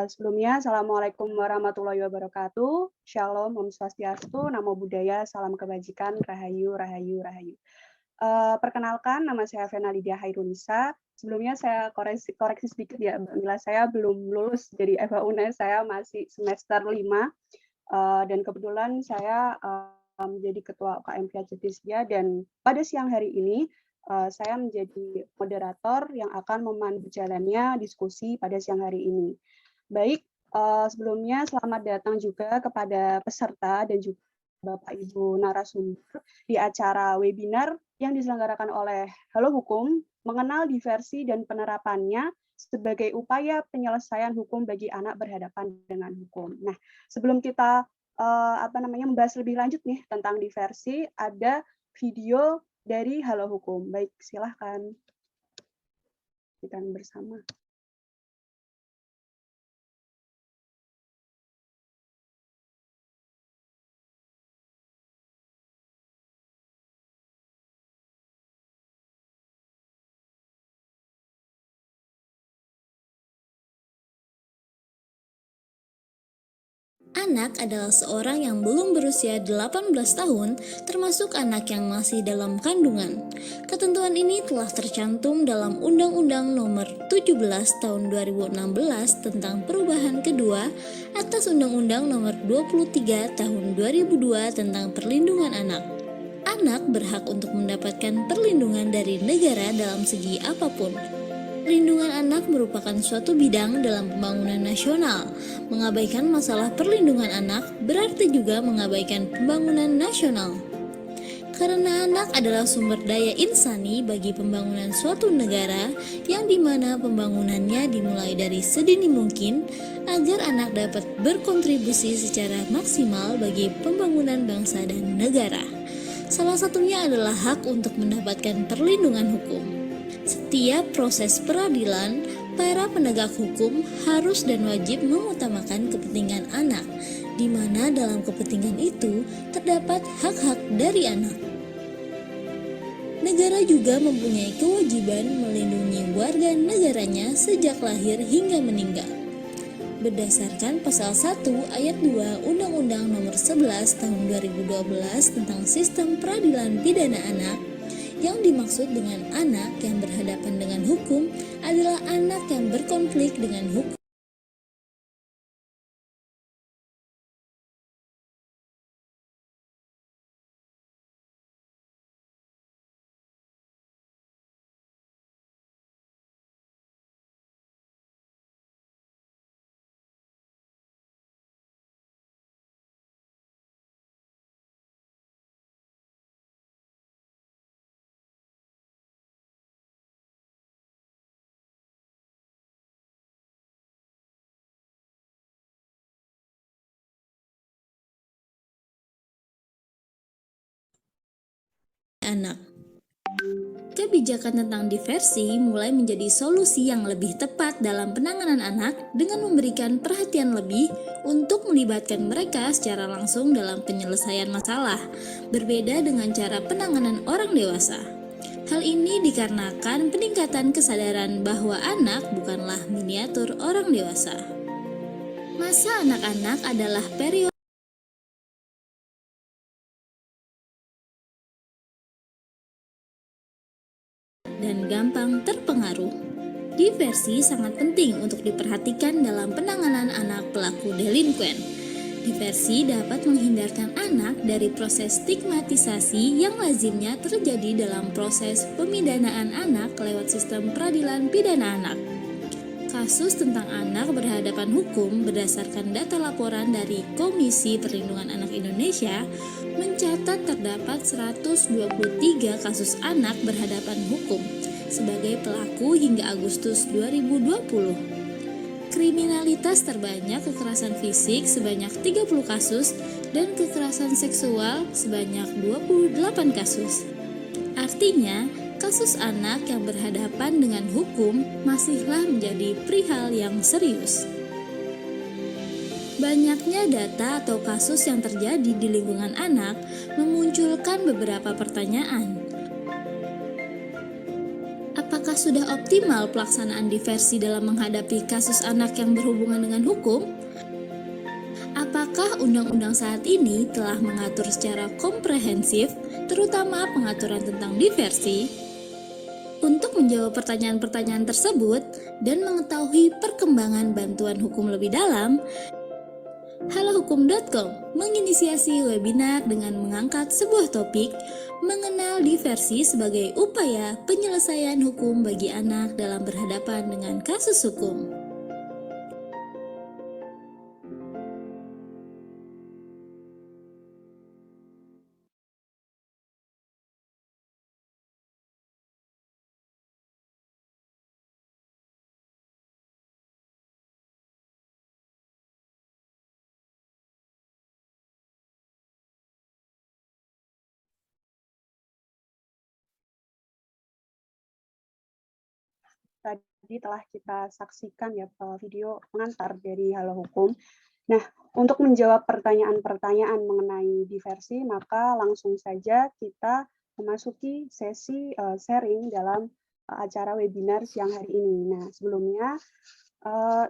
Sebelumnya Assalamualaikum warahmatullahi wabarakatuh. Shalom, Om Swastiastu, Namo Buddhaya, Salam Kebajikan, Rahayu, Rahayu, Rahayu. Perkenalkan, nama saya Vena Lydia Hairunisa. Sebelumnya saya koreksi sedikit ya, Mbak Mila, saya belum lulus jadi FH UNES, saya masih semester 5. Dan kebetulan saya menjadi Ketua UKM Piacetisya, dan pada siang hari ini saya menjadi moderator yang akan memandu jalannya diskusi pada siang hari ini. Baik, sebelumnya selamat datang juga kepada peserta dan juga Bapak Ibu narasumber di acara webinar yang diselenggarakan oleh Halo Hukum, mengenal diversi dan penerapannya sebagai upaya penyelesaian hukum bagi anak berhadapan dengan hukum. Nah, sebelum kita membahas lebih lanjut nih tentang diversi, ada video dari Halo Hukum. Baik, silahkan kita bersama. Anak adalah seorang yang belum berusia 18 tahun, termasuk anak yang masih dalam kandungan. Ketentuan ini telah tercantum dalam Undang-Undang Nomor 17 Tahun 2016 tentang perubahan kedua atas Undang-Undang Nomor 23 Tahun 2002 tentang perlindungan anak. Anak berhak untuk mendapatkan perlindungan dari negara dalam segi apapun. Perlindungan anak merupakan suatu bidang dalam pembangunan nasional. Mengabaikan masalah perlindungan anak berarti juga mengabaikan pembangunan nasional. Karena anak adalah sumber daya insani bagi pembangunan suatu negara yang dimana pembangunannya dimulai dari sedini mungkin agar anak dapat berkontribusi secara maksimal bagi pembangunan bangsa dan negara. Salah satunya adalah hak untuk mendapatkan perlindungan hukum. Setiap proses peradilan, para penegak hukum harus dan wajib mengutamakan kepentingan anak, di mana dalam kepentingan itu terdapat hak-hak dari anak. Negara juga mempunyai kewajiban melindungi warga negaranya sejak lahir hingga meninggal. Berdasarkan pasal 1 ayat 2 Undang-Undang Nomor 11 Tahun 2012 tentang Sistem Peradilan Pidana Anak, yang dimaksud dengan anak yang berhadapan dengan hukum adalah anak yang berkonflik dengan hukum. Anak. Kebijakan tentang diversi mulai menjadi solusi yang lebih tepat dalam penanganan anak dengan memberikan perhatian lebih untuk melibatkan mereka secara langsung dalam penyelesaian masalah, berbeda dengan cara penanganan orang dewasa. Hal ini dikarenakan peningkatan kesadaran bahwa anak bukanlah miniatur orang dewasa. Masa anak-anak adalah periode dan gampang terpengaruh. Diversi sangat penting untuk diperhatikan dalam penanganan anak pelaku delinkuen. Diversi dapat menghindarkan anak dari proses stigmatisasi yang lazimnya terjadi dalam proses pemidanaan anak lewat sistem peradilan pidana anak. Kasus tentang anak berhadapan hukum berdasarkan data laporan dari Komisi Perlindungan Anak Indonesia mencatat terdapat 123 kasus anak berhadapan hukum sebagai pelaku hingga Agustus 2020. Kriminalitas terbanyak kekerasan fisik sebanyak 30 kasus dan kekerasan seksual sebanyak 28 kasus. Artinya, kasus anak yang berhadapan dengan hukum masihlah menjadi perihal yang serius. Banyaknya data atau kasus yang terjadi di lingkungan anak memunculkan beberapa pertanyaan. Apakah Apakah sudah optimal pelaksanaan diversi dalam menghadapi kasus anak yang berhubungan dengan hukum? Apakah undang-undang saat ini telah mengatur secara komprehensif, terutama pengaturan tentang diversi? Untuk menjawab pertanyaan-pertanyaan tersebut dan mengetahui perkembangan bantuan hukum lebih dalam, halohukum.com menginisiasi webinar dengan mengangkat sebuah topik mengenal diversi sebagai upaya penyelesaian hukum bagi anak dalam berhadapan dengan kasus hukum. Tadi telah kita saksikan ya video pengantar dari Halo Hukum. Nah, untuk menjawab pertanyaan-pertanyaan mengenai diversi, maka langsung saja kita memasuki sesi sharing dalam acara webinar siang hari ini. Nah, sebelumnya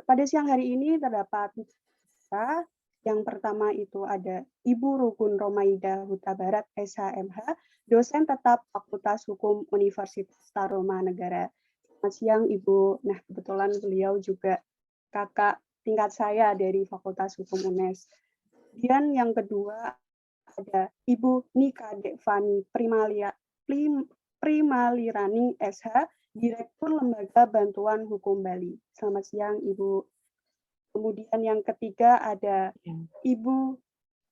pada siang hari ini terdapat kita. Yang pertama itu ada Ibu Rukun Romaida Huta Barat, SHMH, dosen tetap Fakultas Hukum Universitas Tarumanegara. Selamat siang, Ibu. Nah, kebetulan beliau juga kakak tingkat saya dari Fakultas Hukum UNES. Kemudian yang kedua ada Ibu Nika Devani Primalirani SH, Direktur Lembaga Bantuan Hukum Bali. Selamat siang, Ibu. Kemudian yang ketiga ada Ibu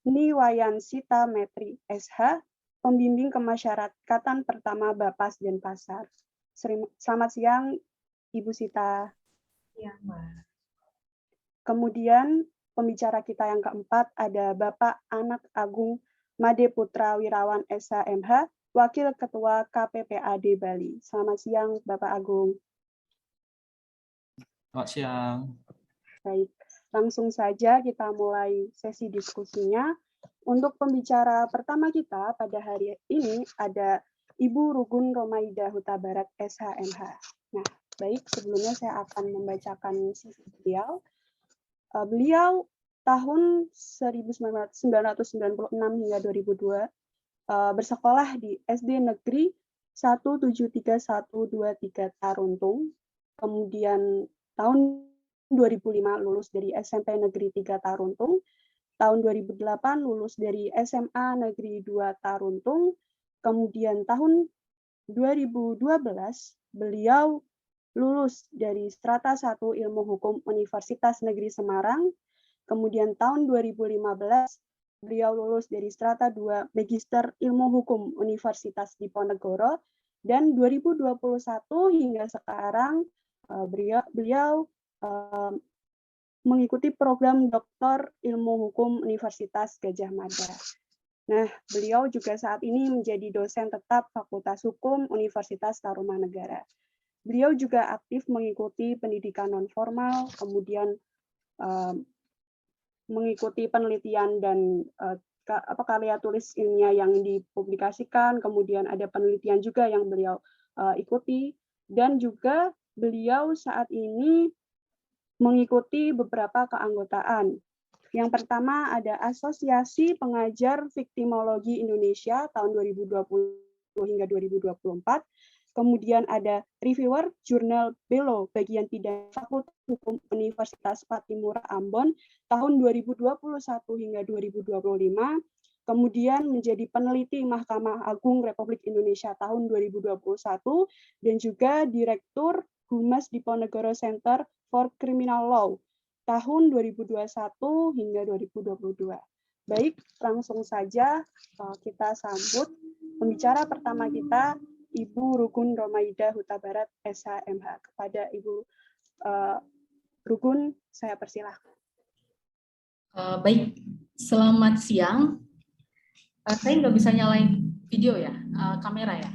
Niwayansita Metri SH, Pembimbing Kemasyarakatan Pertama Bapas dan Pasar. Selamat siang, Ibu Sita. Ya, Mbak. Kemudian pembicara kita yang keempat ada Bapak Anak Agung Made Putra Wirawan SHMH, Wakil Ketua KPPAD Bali. Selamat siang, Bapak Agung. Selamat siang. Baik, langsung saja kita mulai sesi diskusinya. Untuk pembicara pertama kita pada hari ini ada Ibu Rugun Romaida Huta Barat SHMH. Nah, baik, sebelumnya saya akan membacakan CV beliau. Beliau tahun 1996 hingga 2002 bersekolah di SD Negeri 173-123 Taruntung. Kemudian tahun 2005 lulus dari SMP Negeri 3 Taruntung. Tahun 2008 lulus dari SMA Negeri 2 Taruntung. Kemudian tahun 2012 beliau lulus dari Strata 1 Ilmu Hukum Universitas Negeri Semarang. Kemudian tahun 2015 beliau lulus dari Strata 2 Magister Ilmu Hukum Universitas Diponegoro. Dan 2021 hingga sekarang beliau mengikuti program Doktor Ilmu Hukum Universitas Gadjah Mada. Nah, beliau juga saat ini menjadi dosen tetap Fakultas Hukum Universitas Tarumanegara. Beliau juga aktif mengikuti pendidikan non-formal, kemudian mengikuti penelitian dan karya tulis ilmiah yang dipublikasikan, kemudian ada penelitian juga yang beliau ikuti, dan juga beliau saat ini mengikuti beberapa keanggotaan. Yang pertama ada Asosiasi Pengajar Viktimologi Indonesia tahun 2020 hingga 2024. Kemudian ada Reviewer Jurnal Belo Bagian Pidana Fakultas Hukum Universitas Patimura Ambon tahun 2021 hingga 2025. Kemudian menjadi peneliti Mahkamah Agung Republik Indonesia tahun 2021 dan juga Direktur Humas Diponegoro Center for Criminal Law tahun 2021 hingga 2022. Baik, langsung saja kita sambut pembicara pertama kita, Ibu Rugun Romaida Huta Barat SHMH. Kepada Ibu Rugun, saya persilahkan. Baik, selamat siang. Saya nggak bisa nyalain video ya, kamera ya.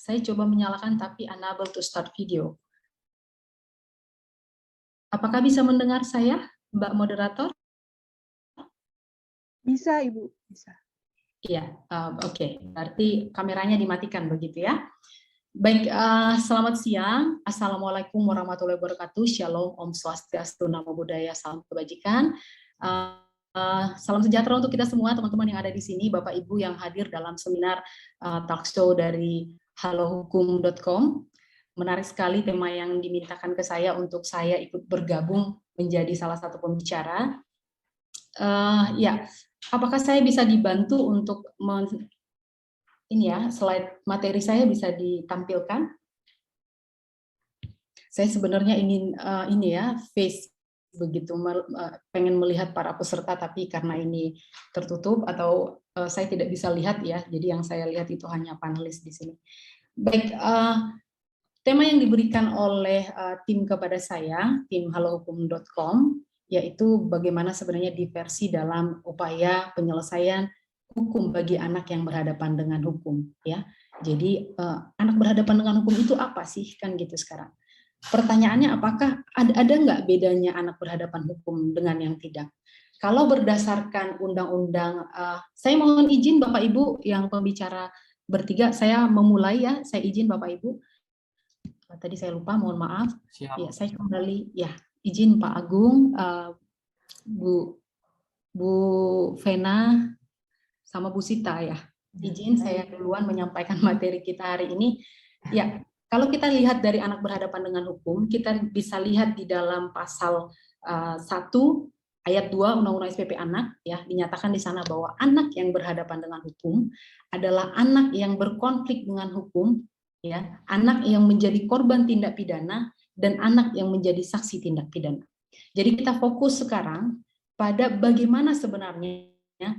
Saya coba menyalakan tapi unable to start video. Apakah bisa mendengar saya, Mbak Moderator? Bisa, Ibu. Bisa. Iya, oke. Berarti kameranya dimatikan begitu ya. Baik, selamat siang. Assalamualaikum warahmatullahi wabarakatuh. Shalom, Om Swastiastu, Namo Buddhaya, salam kebajikan. Salam sejahtera untuk kita semua, teman-teman yang ada di sini, Bapak Ibu yang hadir dalam seminar talk show dari halohukum.com. Menarik sekali tema yang dimintakan ke saya untuk saya ikut bergabung menjadi salah satu pembicara. Ya, apakah saya bisa dibantu untuk ini ya, slide materi saya bisa ditampilkan? Saya sebenarnya ingin ini ya, face begitu, pengen melihat para peserta, tapi karena ini tertutup atau saya tidak bisa lihat ya, jadi yang saya lihat itu hanya panelis di sini. Baik, tema yang diberikan oleh tim kepada saya, tim halohukum.com, yaitu bagaimana sebenarnya diversi dalam upaya penyelesaian hukum bagi anak yang berhadapan dengan hukum, ya. Jadi anak berhadapan dengan hukum itu apa sih, kan gitu sekarang. Pertanyaannya, apakah ada nggak bedanya anak berhadapan hukum dengan yang tidak? Kalau berdasarkan undang-undang, saya mohon izin Bapak Ibu yang pembicara bertiga, saya memulai ya, saya izin Bapak Ibu. Tadi saya lupa, mohon maaf. Siap. Ya, saya kembali, ya izin Pak Agung, Bu Vena, sama Bu Sita ya. Izin saya duluan menyampaikan materi kita hari ini. Ya. Kalau kita lihat dari anak berhadapan dengan hukum, kita bisa lihat di dalam pasal 1 ayat 2 Undang-Undang SPP Anak, ya, dinyatakan di sana bahwa anak yang berhadapan dengan hukum adalah anak yang berkonflik dengan hukum, ya, anak yang menjadi korban tindak pidana, dan anak yang menjadi saksi tindak pidana. Jadi kita fokus sekarang pada bagaimana sebenarnya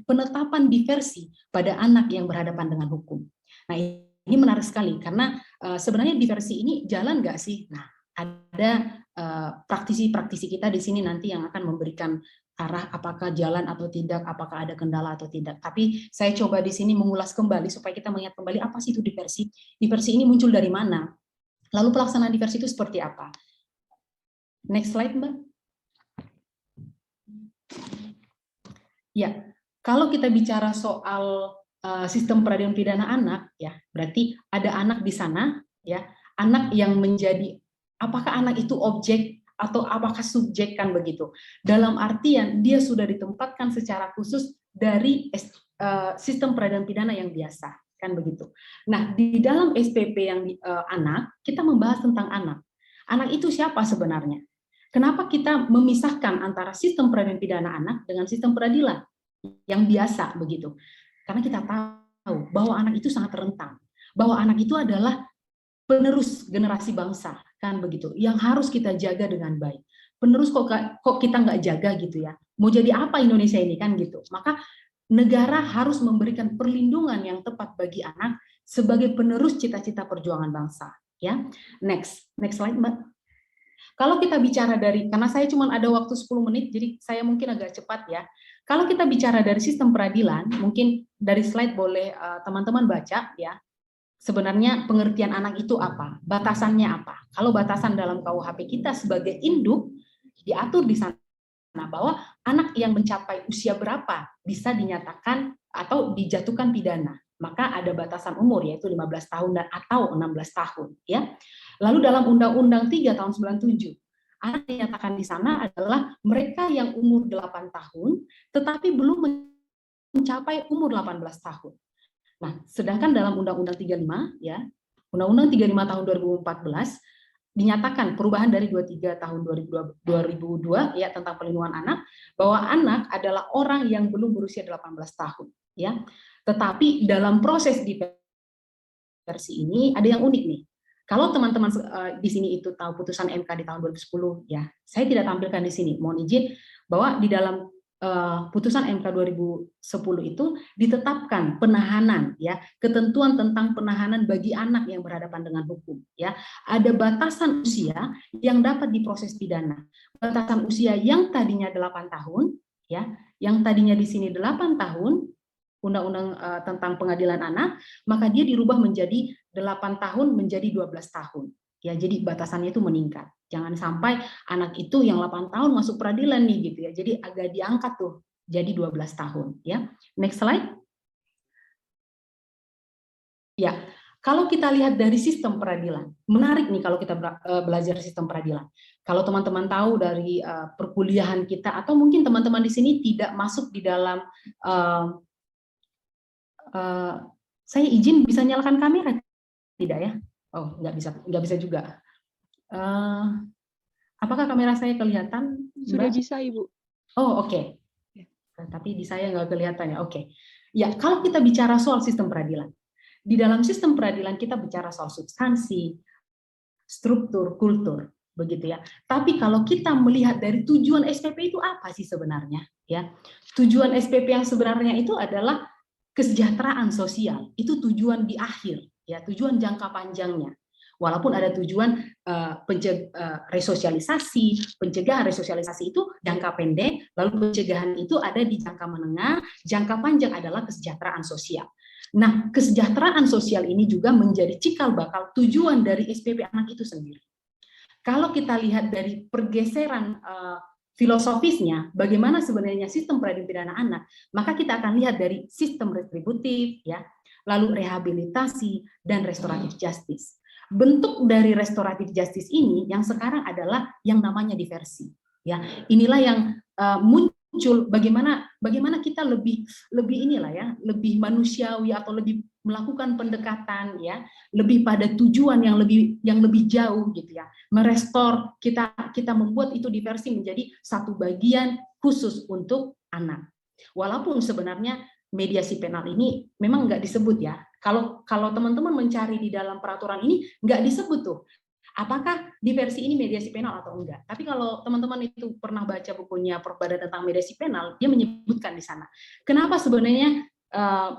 penetapan diversi pada anak yang berhadapan dengan hukum. Nah, ini menarik sekali karena sebenarnya diversi ini jalan nggak sih? Nah, ada praktisi-praktisi kita di sini nanti yang akan memberikan arah apakah jalan atau tidak, apakah ada kendala atau tidak. Tapi saya coba di sini mengulas kembali supaya kita mengingat kembali apa sih itu diversi. Diversi ini muncul dari mana? Lalu pelaksanaan diversi itu seperti apa? Next slide, Mbak. Ya, kalau kita bicara soal sistem peradilan pidana anak, ya berarti ada anak di sana, ya anak yang menjadi, apakah anak itu objek atau apakah subjek, kan begitu. Dalam artian dia sudah ditempatkan secara khusus dari sistem peradilan pidana yang biasa, kan begitu. Nah, di dalam SPP yang anak, kita membahas tentang anak. Anak itu siapa sebenarnya? Kenapa kita memisahkan antara sistem peradilan pidana anak dengan sistem peradilan yang biasa begitu? Karena kita tahu bahwa anak itu sangat rentan, bahwa anak itu adalah penerus generasi bangsa, kan begitu, yang harus kita jaga dengan baik. Penerus kok kita nggak jaga gitu ya? Mau jadi apa Indonesia ini, kan gitu? Maka negara harus memberikan perlindungan yang tepat bagi anak sebagai penerus cita-cita perjuangan bangsa. Ya, next slide, Mbak. Kalau kita bicara dari, karena saya cuma ada waktu 10 menit, jadi saya mungkin agak cepat ya. Kalau kita bicara dari sistem peradilan, mungkin dari slide boleh teman-teman baca ya. Sebenarnya pengertian anak itu apa? Batasannya apa? Kalau batasan dalam KUHP kita sebagai induk, diatur di sana bahwa anak yang mencapai usia berapa bisa dinyatakan atau dijatuhkan pidana. Maka ada batasan umur, yaitu 15 tahun dan atau 16 tahun. Ya. Lalu dalam Undang-Undang 3 tahun 97, anak dinyatakan di sana adalah mereka yang umur 8 tahun, tetapi belum mencapai umur 18 tahun. Nah, sedangkan dalam Undang-Undang 35, ya, Undang-Undang 35 tahun 2014, dinyatakan perubahan dari 23 tahun 2002 ya tentang perlindungan anak, bahwa anak adalah orang yang belum berusia 18 tahun. Ya. Tetapi dalam proses diversi ini ada yang unik nih. Kalau teman-teman di sini itu tahu putusan MK di tahun 2010, ya, saya tidak tampilkan di sini. Mohon izin bahwa di dalam putusan MK 2010 itu ditetapkan penahanan, ya, ketentuan tentang penahanan bagi anak yang berhadapan dengan hukum, ya. Ada batasan usia yang dapat diproses pidana. Batasan usia yang tadinya 8 tahun, ya, yang tadinya di sini 8 tahun Undang-Undang tentang pengadilan anak, maka dia dirubah menjadi 8 tahun menjadi 12 tahun. Ya, jadi batasannya itu meningkat. Jangan sampai anak itu yang 8 tahun masuk peradilan nih gitu ya. Jadi agak diangkat tuh jadi 12 tahun, ya. Next slide. Kalau kita lihat dari sistem peradilan, menarik nih kalau kita belajar sistem peradilan. Kalau teman-teman tahu dari perkuliahan kita, atau mungkin teman-teman di sini tidak masuk di dalam, saya izin bisa nyalakan kamera tidak ya? Oh, nggak bisa juga. Apakah kamera saya kelihatan? Sudah Mbak? bisa, Ibu. Oh, oke. Tapi di saya nggak kelihatan ya. Oke. Ya, kalau kita bicara soal sistem peradilan, di dalam sistem peradilan kita bicara soal substansi, struktur, kultur, begitu ya. Tapi kalau kita melihat dari tujuan SPP itu apa sih sebenarnya? Ya, tujuan SPP yang sebenarnya itu adalah kesejahteraan sosial. Itu tujuan di akhir, ya, tujuan jangka panjangnya. Walaupun ada tujuan resosialisasi, pencegahan resosialisasi itu jangka pendek, lalu pencegahan itu ada di jangka menengah, jangka panjang adalah kesejahteraan sosial. Nah, kesejahteraan sosial ini juga menjadi cikal bakal tujuan dari SPP anak itu sendiri. Kalau kita lihat dari pergeseran filosofisnya, bagaimana sebenarnya sistem peradilan pidana anak, maka kita akan lihat dari sistem retributif, ya, lalu rehabilitasi dan restoratif justice. Bentuk dari restoratif justice ini yang sekarang adalah yang namanya diversi. Ya, inilah yang muncul bagaimana kita lebih inilah ya, lebih manusiawi atau lebih melakukan pendekatan ya, lebih pada tujuan yang lebih jauh gitu ya. Merestor, kita membuat itu diversi menjadi satu bagian khusus untuk anak. Walaupun sebenarnya mediasi penal ini memang nggak disebut ya. Kalau teman-teman mencari di dalam peraturan ini nggak disebut tuh apakah diversi ini mediasi penal atau enggak. Tapi kalau teman-teman itu pernah baca bukunya Prof. Bada tentang mediasi penal, dia menyebutkan di sana. Kenapa sebenarnya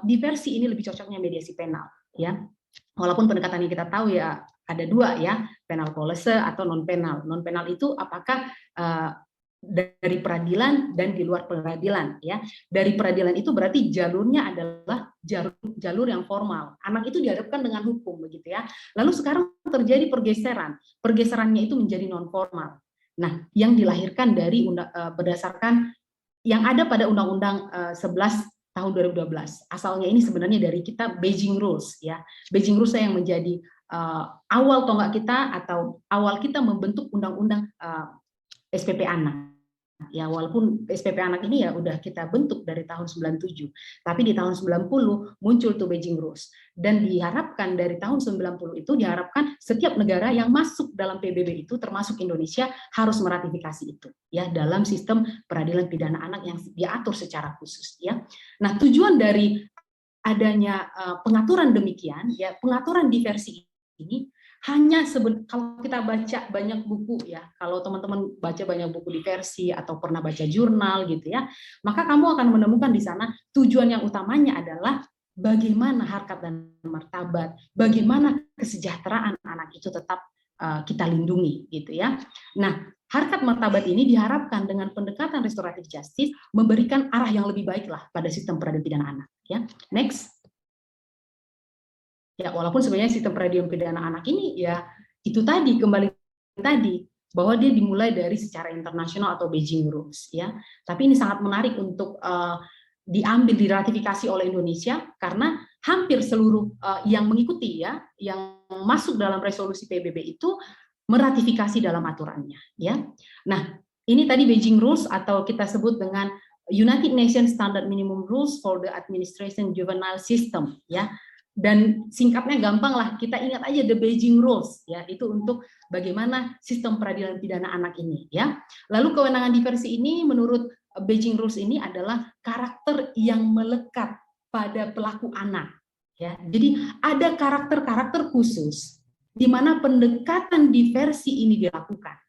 diversi ini lebih cocoknya mediasi penal, ya. Walaupun pendekatan yang kita tahu ya ada dua ya, penal policy atau non penal. Non penal itu apakah dari peradilan dan di luar peradilan ya. Dari peradilan itu berarti jalurnya adalah jalur yang formal. Anak itu dihadapkan dengan hukum begitu ya. Lalu sekarang terjadi pergeseran. Pergeserannya itu menjadi non formal. Nah, yang dilahirkan dari berdasarkan yang ada pada Undang-Undang 11 tahun 2012. Asalnya ini sebenarnya dari kita Beijing Rules ya. Beijing Rules yang menjadi awal tonggak kita atau awal kita membentuk undang-undang SPP anak. Ya, walaupun SPP anak ini ya udah kita bentuk dari tahun 97, tapi di tahun 90 muncul tuh Beijing Rules. Dan diharapkan dari tahun 90 itu diharapkan setiap negara yang masuk dalam PBB itu termasuk Indonesia harus meratifikasi itu ya dalam sistem peradilan pidana anak yang diatur secara khusus ya. Nah, tujuan dari adanya pengaturan demikian ya, pengaturan diversi ini hanya kalau kita baca banyak buku ya, kalau teman-teman baca banyak buku diversi atau pernah baca jurnal gitu ya, maka kamu akan menemukan di sana tujuan yang utamanya adalah bagaimana harkat dan martabat, bagaimana kesejahteraan anak itu tetap kita lindungi gitu ya. Nah, harkat martabat ini diharapkan dengan pendekatan restoratif justice memberikan arah yang lebih baik lah pada sistem peradilan pidana anak ya. Next. Ya, walaupun sebenarnya sistem peradilan pidana anak ini ya itu tadi kembali tadi bahwa dia dimulai dari secara internasional atau Beijing Rules ya. Tapi ini sangat menarik untuk diambil diratifikasi oleh Indonesia karena hampir seluruh yang mengikuti ya, yang masuk dalam resolusi PBB itu meratifikasi dalam aturannya ya. Nah, ini tadi Beijing Rules atau kita sebut dengan United Nations Standard Minimum Rules for the Administration Juvenile System ya. Dan singkatnya gampang lah, kita ingat aja the Beijing Rules ya, itu untuk bagaimana sistem peradilan pidana anak ini ya. Lalu kewenangan diversi ini menurut Beijing Rules ini adalah karakter yang melekat pada pelaku anak ya. Jadi ada karakter-karakter khusus di mana pendekatan diversi ini dilakukan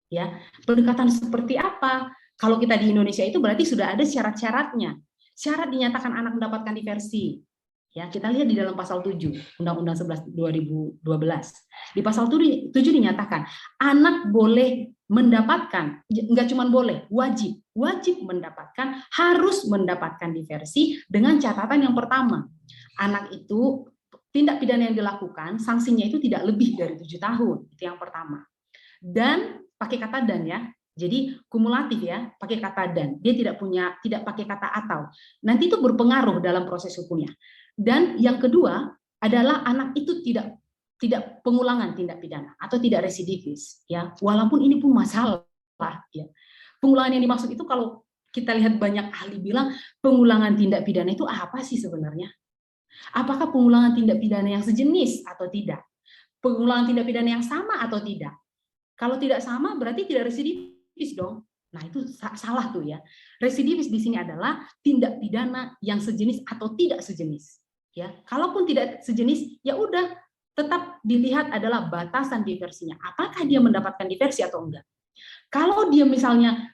ya. Pendekatan seperti apa? Kalau kita di Indonesia itu berarti sudah ada syarat-syaratnya. Syarat dinyatakan anak mendapatkan diversi. Ya, kita lihat di dalam pasal 7 Undang-Undang 11 2012. Di pasal 7 dinyatakan anak boleh mendapatkan, enggak cuma boleh, wajib mendapatkan, harus mendapatkan diversi dengan catatan yang pertama. Anak itu tindak pidana yang dilakukan sanksinya itu tidak lebih dari 7 tahun. Itu yang pertama. Dan pakai kata dan ya. Jadi kumulatif ya, pakai kata dan. Dia tidak pakai kata atau. Nanti itu berpengaruh dalam proses hukumnya. Dan yang kedua, adalah anak itu tidak pengulangan tindak pidana atau tidak residivis, ya. Walaupun ini pun masalah, ya. Pengulangan yang dimaksud itu kalau kita lihat banyak ahli bilang pengulangan tindak pidana itu apa sih sebenarnya? Apakah pengulangan tindak pidana yang sejenis atau tidak? Pengulangan tindak pidana yang sama atau tidak? Kalau tidak sama berarti tidak residivis dong. Nah, itu salah tuh ya. Residivis di sini adalah tindak pidana yang sejenis atau tidak sejenis. Ya, kalaupun tidak sejenis, ya udah tetap dilihat adalah batasan diversinya. Apakah dia mendapatkan diversi atau enggak? Kalau dia misalnya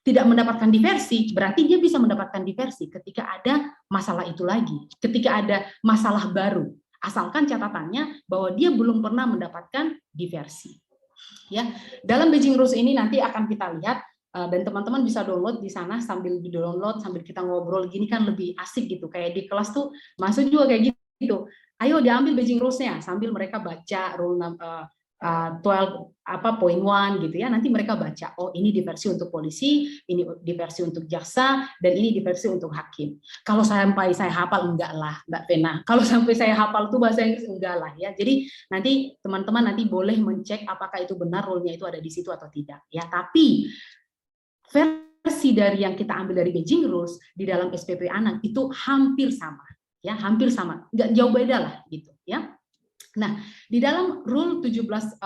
tidak mendapatkan diversi, berarti dia bisa mendapatkan diversi ketika ada masalah itu lagi, ketika ada masalah baru. Asalkan catatannya bahwa dia belum pernah mendapatkan diversi. Ya, dalam Beijing Rules ini nanti akan kita lihat dan teman-teman bisa download di sana sambil di-download sambil kita ngobrol gini kan lebih asik gitu. Kayak di kelas tuh masuk juga kayak gitu. Ayo diambil Beijing Rules-nya sambil mereka baca rule 12.1 gitu ya. Nanti mereka baca, oh ini diversi untuk polisi, ini diversi untuk jaksa, dan ini diversi untuk hakim. Kalau sampai saya hafal enggak lah, Mbak Vena. Kalau sampai saya hafal tuh bahasa Inggris enggak lah ya. Jadi nanti teman-teman nanti boleh mencek apakah itu benar rule-nya itu ada di situ atau tidak ya. Tapi versi dari yang kita ambil dari Beijing Rules di dalam SPP anak itu hampir sama ya, hampir sama. Enggak jauh beda lah gitu ya. Nah, di dalam Rule 17.4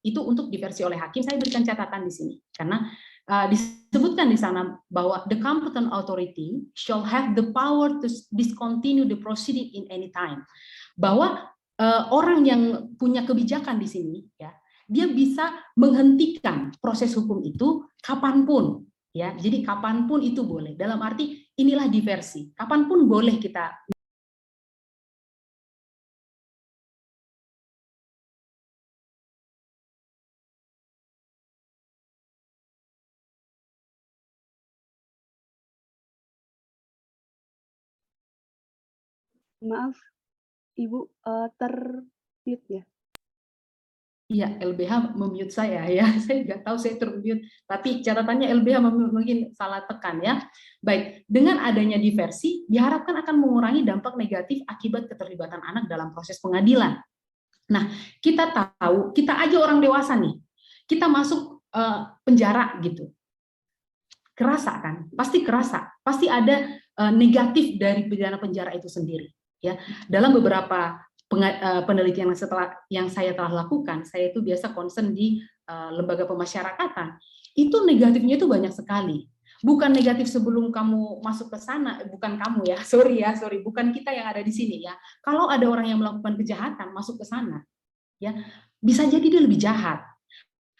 itu untuk diversi oleh hakim, saya berikan catatan di sini karena disebutkan di sana bahwa the competent authority shall have the power to discontinue the proceeding in any time. Bahwa orang yang punya kebijakan di sini, ya, dia bisa menghentikan proses hukum itu kapanpun, ya. Jadi kapanpun itu boleh. Dalam arti inilah diversi. Kapanpun boleh kita. Maaf, Ibu, ter-mute ya? Iya, LBH memute saya ya. Saya nggak tahu saya termute, tapi catatannya LBH mungkin salah tekan ya. Baik, dengan adanya diversi diharapkan akan mengurangi dampak negatif akibat keterlibatan anak dalam proses pengadilan. Nah, kita tahu, kita aja orang dewasa nih, kita masuk penjara gitu. Kerasa kan? Pasti kerasa. Pasti ada negatif dari pidana penjara itu sendiri. Ya, dalam beberapa penelitian yang saya telah lakukan, saya itu biasa concern di lembaga pemasyarakatan. Itu negatifnya itu banyak sekali. Bukan negatif sebelum kamu masuk ke sana, bukan kamu ya, sorry, bukan kita yang ada di sini ya. Kalau ada orang yang melakukan kejahatan masuk ke sana, ya bisa jadi dia lebih jahat.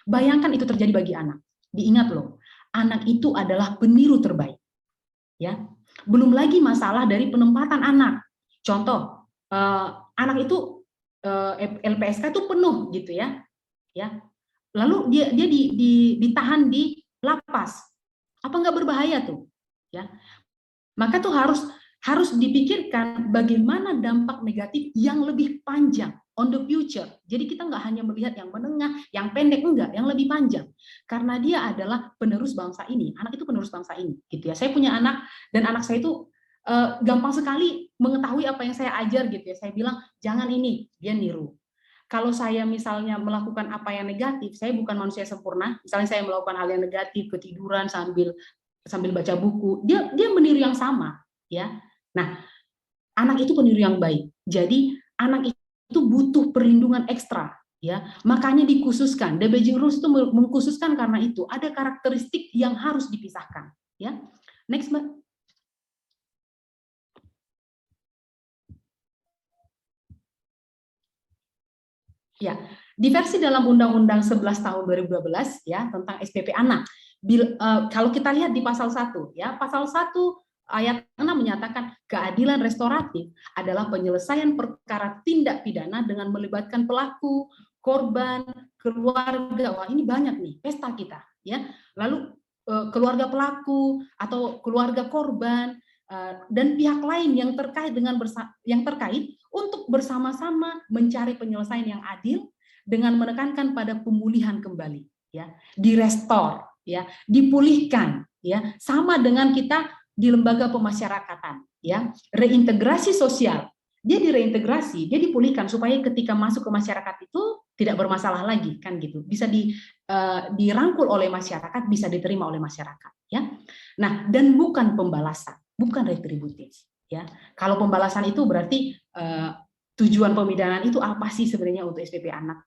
Bayangkan itu terjadi bagi anak. Diingat loh, anak itu adalah peniru terbaik. Ya, belum lagi masalah dari penempatan anak. Contoh, anak itu LPSK itu penuh gitu ya, ya. Lalu dia ditahan di lapas, apa nggak berbahaya tuh, ya? Maka tuh harus dipikirkan bagaimana dampak negatif yang lebih panjang on the future. Jadi kita nggak hanya melihat yang menengah, yang pendek, enggak, yang lebih panjang. Karena dia adalah penerus bangsa ini. Anak itu penerus bangsa ini, gitu ya. Saya punya anak dan anak saya itu gampang sekali mengetahui apa yang saya ajar gitu ya. Saya bilang jangan ini, dia niru. Kalau saya misalnya melakukan apa yang negatif, saya bukan manusia sempurna. Misalnya saya melakukan hal yang negatif, ketiduran sambil baca buku, dia meniru yang sama, ya. Nah, anak itu peniru yang baik. Jadi anak itu butuh perlindungan ekstra, ya. Makanya dikhususkan. The Beijing Rules itu mengkhususkan karena itu ada karakteristik yang harus dipisahkan, ya. Next, Mbak. Ya, diversi dalam Undang-Undang 11 tahun 2012 ya tentang SPP anak. Kalau kita lihat di pasal 1 ya, pasal 1 ayat 6 menyatakan keadilan restoratif adalah penyelesaian perkara tindak pidana dengan melibatkan pelaku, korban, keluarga. Wah, ini banyak nih pesta kita ya. Lalu keluarga pelaku atau keluarga korban dan pihak lain yang terkait untuk bersama-sama mencari penyelesaian yang adil dengan menekankan pada pemulihan kembali, ya, direstore, ya, dipulihkan, ya, sama dengan kita di lembaga pemasyarakatan, ya, reintegrasi sosial. Dia direintegrasi, dia dipulihkan supaya ketika masuk ke masyarakat itu tidak bermasalah lagi, kan gitu. Bisa dirangkul oleh masyarakat, bisa diterima oleh masyarakat, ya. Nah, dan bukan pembalasan, bukan retributif, ya. Kalau pembalasan itu berarti tujuan pemidanaan itu apa sih sebenarnya untuk SPP anak?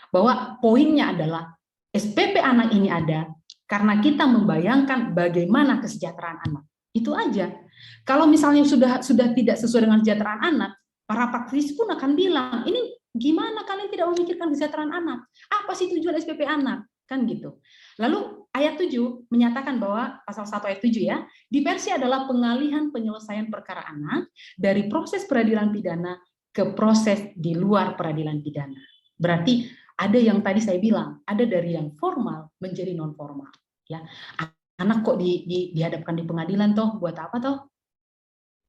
Bahwa poinnya adalah SPP anak ini ada karena kita membayangkan bagaimana kesejahteraan anak. Itu aja. Kalau misalnya sudah tidak sesuai dengan kesejahteraan anak, para praktisi pun akan bilang, ini gimana kalian tidak memikirkan kesejahteraan anak? Apa sih tujuan SPP anak? Kan gitu. Lalu ayat 7 menyatakan bahwa pasal 1 ayat 7 ya, diversi adalah pengalihan penyelesaian perkara anak dari proses peradilan pidana ke proses di luar peradilan pidana. Berarti ada yang tadi saya bilang, ada dari yang formal menjadi non formal, ya. Anak kok dihadapkan di pengadilan toh buat apa toh?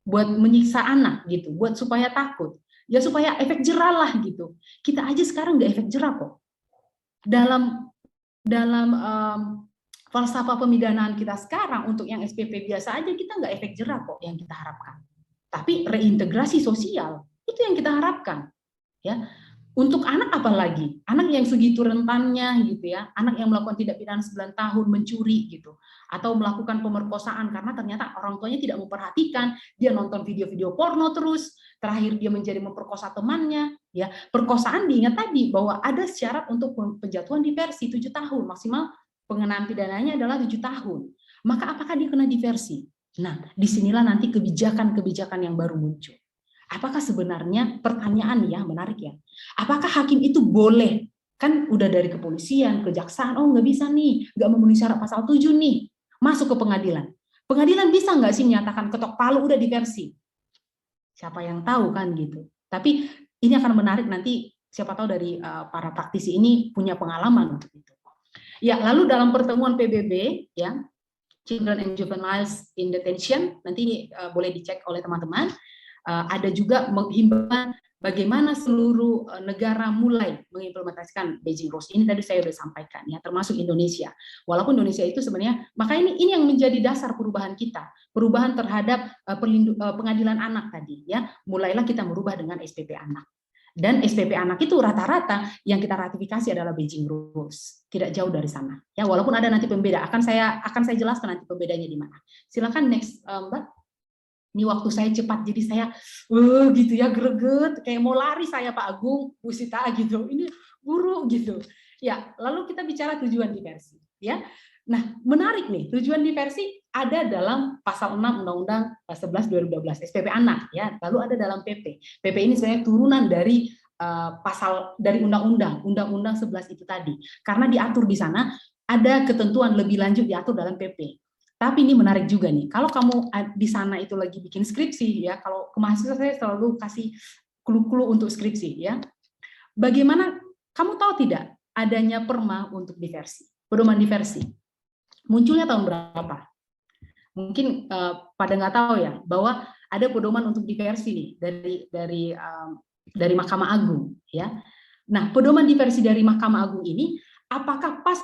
Buat menyiksa anak gitu, buat supaya takut. Ya supaya efek jerah lah gitu. Kita aja sekarang nggak efek jerah kok. Dalam falsafah pemidanaan kita sekarang untuk yang SPP biasa aja kita nggak efek jerah kok yang kita harapkan. Tapi reintegrasi sosial itu yang kita harapkan, ya. Untuk anak apalagi, anak yang segitu rentannya gitu ya, anak yang melakukan tindak pidana 9 tahun mencuri gitu, atau melakukan pemerkosaan karena ternyata orang tuanya tidak memperhatikan, dia nonton video-video porno terus, terakhir dia menjadi memperkosa temannya, ya. Perkosaan diingat tadi bahwa ada syarat untuk penjatuhan diversi 7 tahun, maksimal pengenaan pidananya adalah 7 tahun. Maka apakah dia kena diversi? Nah, disinilah nanti kebijakan-kebijakan yang baru muncul. Apakah sebenarnya pertanyaan ya menarik ya? Apakah hakim itu boleh? Kan udah dari kepolisian, kejaksaan, oh nggak bisa nih, nggak memenuhi syarat pasal 7 nih, masuk ke pengadilan. Pengadilan bisa nggak sih menyatakan ketok palu udah diversi? Siapa yang tahu kan gitu. Tapi ini akan menarik nanti, siapa tahu dari para praktisi ini punya pengalaman untuk itu. Ya, lalu dalam pertemuan PBB, ya, Children and Juveniles in Detention, nanti boleh dicek oleh teman-teman. Ada juga himbauan bagaimana seluruh negara mulai mengimplementasikan Beijing Rules. Ini tadi saya sudah sampaikan ya, termasuk Indonesia. Walaupun Indonesia itu sebenarnya, maka ini yang menjadi dasar perubahan kita, perubahan terhadap pengadilan anak tadi ya. Mulailah kita merubah dengan SPP anak. Dan SPP anak itu rata-rata yang kita ratifikasi adalah Beijing Rules, tidak jauh dari sana. Ya, walaupun ada nanti pembeda, akan saya jelaskan nanti pembedanya di mana. Silakan next, Mbak. Ini waktu saya cepat, jadi saya gitu ya, greget, kayak mau lari saya Pak Agung, Bu Sita gitu. Ini buru gitu. Ya, lalu kita bicara tujuan diversi. Ya, nah menarik nih, tujuan diversi ada dalam pasal 6 Undang-Undang 11/2012 SPP anak. Ya, lalu ada dalam PP. PP ini sebenarnya turunan dari pasal dari undang-undang 11 itu tadi. Karena diatur di sana ada ketentuan lebih lanjut diatur dalam PP. Tapi ini menarik juga nih, kalau kamu di sana itu lagi bikin skripsi ya, kalau ke mahasiswa saya selalu kasih clue-clue untuk skripsi ya. Bagaimana, kamu tahu tidak adanya perma untuk diversi, pedoman diversi? Munculnya tahun berapa? Mungkin pada nggak tahu ya, bahwa ada pedoman untuk diversi nih dari Mahkamah Agung ya. Nah, pedoman diversi dari Mahkamah Agung ini apakah pas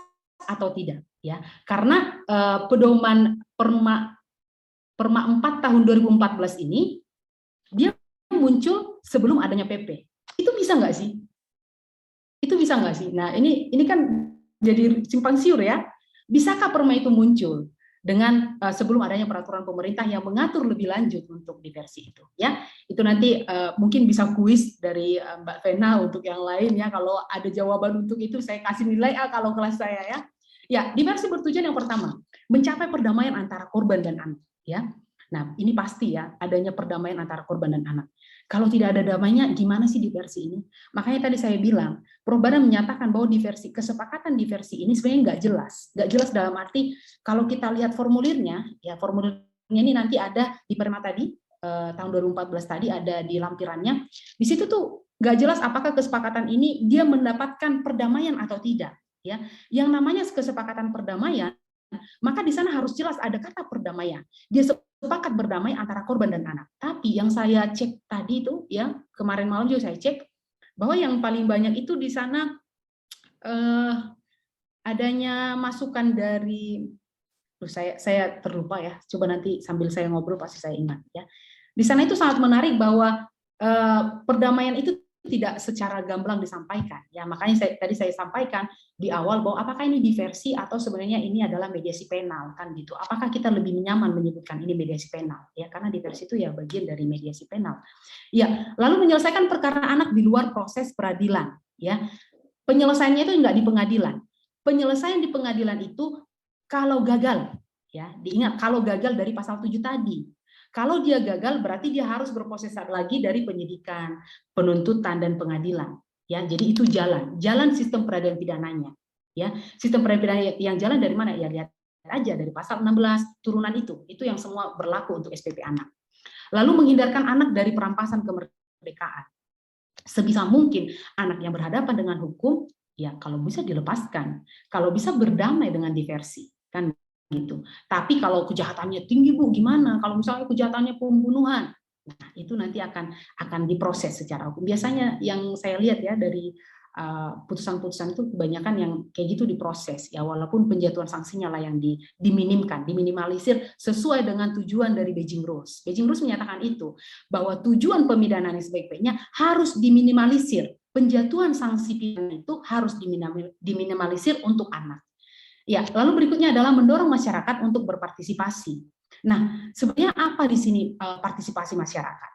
atau tidak? Ya, karena pedoman Perma 4 tahun 2014 ini dia muncul sebelum adanya PP. Itu bisa nggak sih? Itu bisa nggak sih? Nah, ini kan jadi simpang siur ya. Bisakah Perma itu muncul dengan sebelum adanya peraturan pemerintah yang mengatur lebih lanjut untuk diversi itu? Ya, itu nanti mungkin bisa kuis dari Mbak Vena untuk yang lain ya. Kalau ada jawaban untuk itu saya kasih nilai A kalau kelas saya ya. Ya, diversi bertujuan yang pertama, mencapai perdamaian antara korban dan anak. Ya, nah ini pasti ya, adanya perdamaian antara korban dan anak. Kalau tidak ada damainya, gimana sih diversi ini? Makanya tadi saya bilang, Prof. Badan menyatakan bahwa kesepakatan diversi ini sebenarnya nggak jelas dalam arti kalau kita lihat formulirnya, ya formulirnya ini nanti ada di Perma tadi tahun 2014 tadi ada di lampirannya. Di situ tuh nggak jelas apakah kesepakatan ini dia mendapatkan perdamaian atau tidak. Ya, yang namanya kesepakatan perdamaian, maka di sana harus jelas ada kata perdamaian. Dia sepakat berdamai antara korban dan anak. Tapi yang saya cek tadi itu, ya kemarin malam juga saya cek bahwa yang paling banyak itu di sana adanya masukan dari saya terlupa ya. Coba nanti sambil saya ngobrol pasti saya ingat ya. Di sana itu sangat menarik bahwa perdamaian itu tidak secara gamblang disampaikan ya, makanya tadi saya sampaikan di awal bahwa apakah ini diversi atau sebenarnya ini adalah mediasi penal kan gitu. Apakah kita lebih nyaman menyebutkan ini mediasi penal ya, karena diversi itu ya bagian dari mediasi penal ya. Lalu menyelesaikan perkara anak di luar proses peradilan ya, penyelesaiannya itu enggak di pengadilan. Penyelesaian di pengadilan itu kalau gagal ya, diingat kalau gagal dari pasal 7 tadi. Kalau dia gagal berarti dia harus berproses lagi dari penyidikan, penuntutan dan pengadilan. Ya, jadi itu jalan sistem peradilan pidananya. Ya, sistem peradilan pidana yang jalan dari mana? Ya lihat aja dari pasal 16 turunan itu yang semua berlaku untuk SPP anak. Lalu menghindarkan anak dari perampasan kemerdekaan. Sebisa mungkin anak yang berhadapan dengan hukum ya kalau bisa dilepaskan, kalau bisa berdamai dengan diversi kan gitu. Tapi kalau kejahatannya tinggi Bu, gimana? Kalau misalnya kejahatannya pembunuhan, nah itu nanti akan diproses secara hukum. Biasanya yang saya lihat ya dari putusan-putusan itu kebanyakan yang kayak gitu diproses ya, walaupun penjatuhan sanksinya lah yang diminimalisir sesuai dengan tujuan dari Beijing Rules. Beijing Rules menyatakan itu bahwa tujuan pemidanaan yang sebaik-baiknya harus diminimalisir. Penjatuhan sanksi pidana itu harus diminimalisir untuk anak. Ya, lalu berikutnya adalah mendorong masyarakat untuk berpartisipasi. Nah, sebenarnya apa di sini partisipasi masyarakat?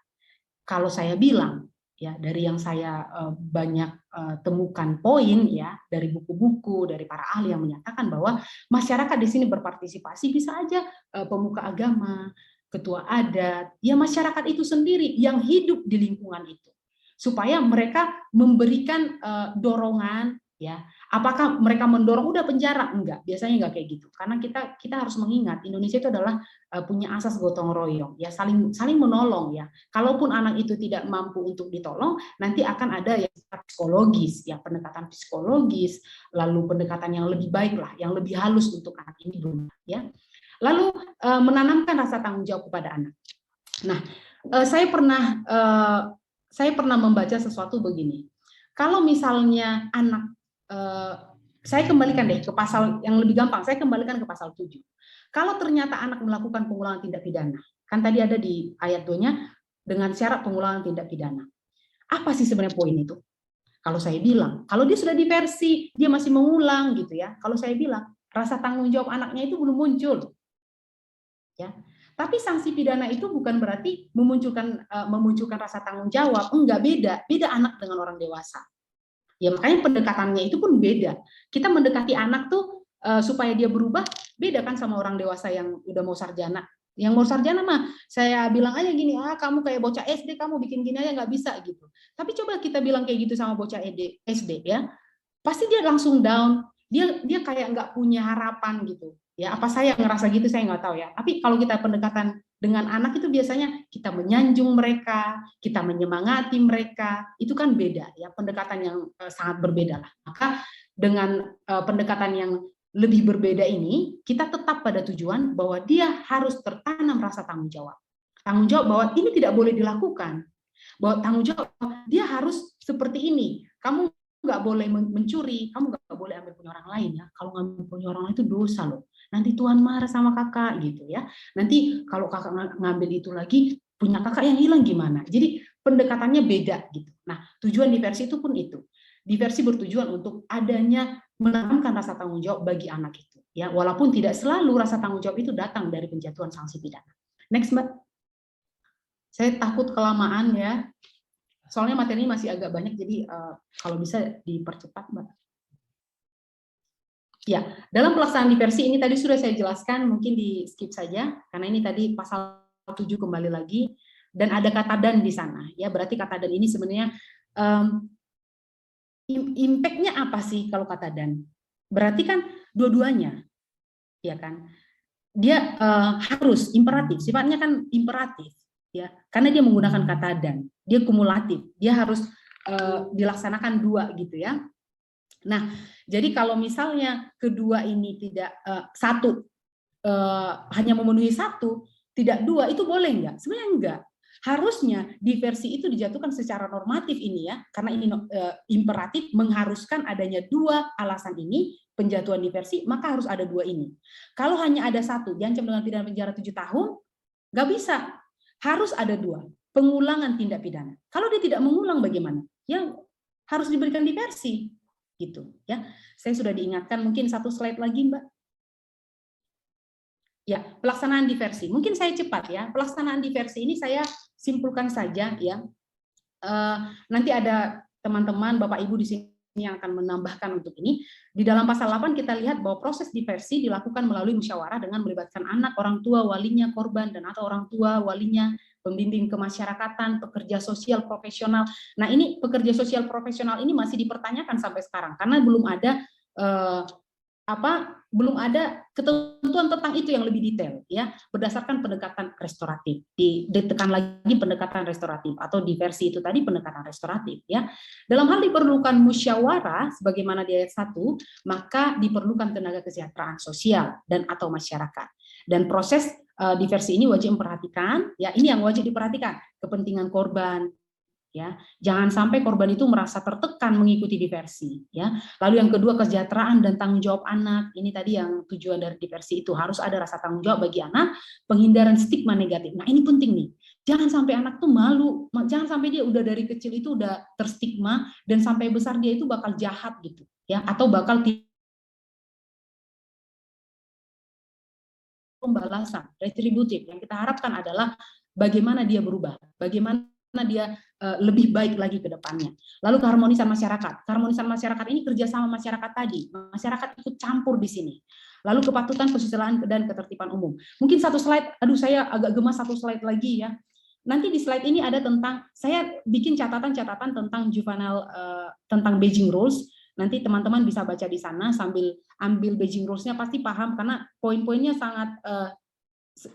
Kalau saya bilang, ya dari yang saya banyak temukan poin ya dari buku-buku dari para ahli yang menyatakan bahwa masyarakat di sini berpartisipasi bisa aja pemuka agama, ketua adat, ya masyarakat itu sendiri yang hidup di lingkungan itu, supaya mereka memberikan dorongan. Ya, apakah mereka mendorong udah penjara? Enggak, biasanya enggak kayak gitu. Karena kita harus mengingat Indonesia itu adalah punya asas gotong royong, ya saling menolong ya. Kalaupun anak itu tidak mampu untuk ditolong, nanti akan ada yang psikologis, ya pendekatan psikologis, lalu pendekatan yang lebih baik lah, yang lebih halus untuk anak ini dulu, ya. Lalu menanamkan rasa tanggung jawab kepada anak. Nah, saya pernah membaca sesuatu begini. Kalau misalnya anak saya kembalikan deh ke pasal yang lebih gampang, saya kembalikan ke pasal 7. Kalau ternyata anak melakukan pengulangan tindak pidana, kan tadi ada di ayat 2-nya dengan syarat pengulangan tindak pidana. Apa sih sebenarnya poin itu? Kalau saya bilang, kalau dia sudah diversi, dia masih mengulang gitu ya. Kalau saya bilang, rasa tanggung jawab anaknya itu belum muncul. Ya. Tapi sanksi pidana itu bukan berarti memunculkan rasa tanggung jawab, enggak, beda anak dengan orang dewasa. Ya makanya pendekatannya itu pun beda. Kita mendekati anak tuh supaya dia berubah beda kan sama orang dewasa yang udah mau sarjana. Yang mau sarjana mah saya bilang aja gini, kamu kayak bocah SD, kamu bikin gini aja nggak bisa gitu. Tapi coba kita bilang kayak gitu sama bocah SD ya, pasti dia langsung down. Dia kayak nggak punya harapan gitu. Ya apa saya ngerasa gitu saya nggak tahu ya. Tapi kalau kita pendekatan dengan anak itu biasanya kita menyanjung mereka, kita menyemangati mereka, itu kan beda ya, pendekatan yang sangat berbeda lah. Maka dengan pendekatan yang lebih berbeda ini, kita tetap pada tujuan bahwa dia harus tertanam rasa tanggung jawab. Tanggung jawab bahwa ini tidak boleh dilakukan. Bahwa tanggung jawab dia harus seperti ini. Kamu nggak boleh mencuri, kamu nggak boleh ambil punya orang lain ya. Kalau ngambil punya orang lain itu dosa loh. Nanti Tuhan marah sama kakak gitu ya. Nanti kalau kakak ngambil itu lagi, punya kakak yang hilang gimana? Jadi pendekatannya beda gitu. Nah, tujuan diversi itu pun itu. Diversi bertujuan untuk adanya menanamkan rasa tanggung jawab bagi anak itu. Ya, walaupun tidak selalu rasa tanggung jawab itu datang dari penjatuhan sanksi pidana. Next, Mbak. Saya takut kelamaan ya. Soalnya materi masih agak banyak, jadi kalau bisa dipercepat, Mbak. Ya, dalam pelaksanaan diversi ini tadi sudah saya jelaskan, mungkin di skip saja karena ini tadi pasal 7 kembali lagi dan ada kata dan di sana. Ya, berarti kata dan ini sebenarnya impact-nya apa sih kalau kata dan? Berarti kan dua-duanya. Ya kan? Dia harus imperatif, sifatnya kan imperatif ya. Karena dia menggunakan kata dan. Dia kumulatif. Dia harus dilaksanakan dua gitu ya. Nah, jadi kalau misalnya kedua ini tidak satu hanya memenuhi satu, tidak dua, itu boleh enggak? Sebenarnya enggak. Harusnya diversi itu dijatuhkan secara normatif ini ya, karena ini imperatif mengharuskan adanya dua alasan ini, penjatuhan diversi, maka harus ada dua ini. Kalau hanya ada satu, diancam dengan pidana penjara 7 tahun, nggak bisa. Harus ada dua, pengulangan tindak pidana. Kalau dia tidak mengulang bagaimana? Ya harus diberikan diversi. Gitu ya. Saya sudah diingatkan, mungkin satu slide lagi, Mbak. Ya, pelaksanaan diversi. Mungkin saya cepat ya. Pelaksanaan diversi ini saya simpulkan saja ya. Nanti ada teman-teman Bapak Ibu di sini yang akan menambahkan untuk ini. Di dalam pasal 8 kita lihat bahwa proses diversi dilakukan melalui musyawarah dengan melibatkan anak, orang tua, walinya, korban, dan atau orang tua, walinya, pembimbing kemasyarakatan, pekerja sosial profesional. Nah, ini pekerja sosial profesional ini masih dipertanyakan sampai sekarang karena belum ada belum ada ketentuan tentang itu yang lebih detail ya, berdasarkan pendekatan restoratif. Ditekan lagi pendekatan restoratif atau diversi itu tadi pendekatan restoratif ya. Dalam hal diperlukan musyawarah sebagaimana di ayat 1, maka diperlukan tenaga kesejahteraan sosial dan atau masyarakat. Dan proses diversi ini wajib memperhatikan ya, ini yang wajib diperhatikan, kepentingan korban, ya, jangan sampai korban itu merasa tertekan mengikuti diversi ya. Lalu yang kedua, kesejahteraan dan tanggung jawab anak. Ini tadi yang tujuan dari diversi itu, harus ada rasa tanggung jawab bagi anak, penghindaran stigma negatif. Nah, ini penting nih, jangan sampai anak tuh malu, jangan sampai dia udah dari kecil itu udah terstigma dan sampai besar dia itu bakal jahat gitu ya, atau bakal pembalasan retributif. Yang kita harapkan adalah bagaimana dia berubah, bagaimana dia lebih baik lagi ke depannya. Lalu keharmonisan masyarakat. Keharmonisan masyarakat ini kerjasama masyarakat tadi. Masyarakat ikut campur di sini. Lalu kepatutan, kesusilaan, dan ketertiban umum. Mungkin satu slide, aduh saya agak gemas satu slide lagi ya. Nanti di slide ini ada tentang, saya bikin catatan-catatan tentang juvenile, tentang Beijing Rules. Nanti teman-teman bisa baca di sana sambil ambil Beijing Rules-nya, pasti paham karena poin-poinnya sangat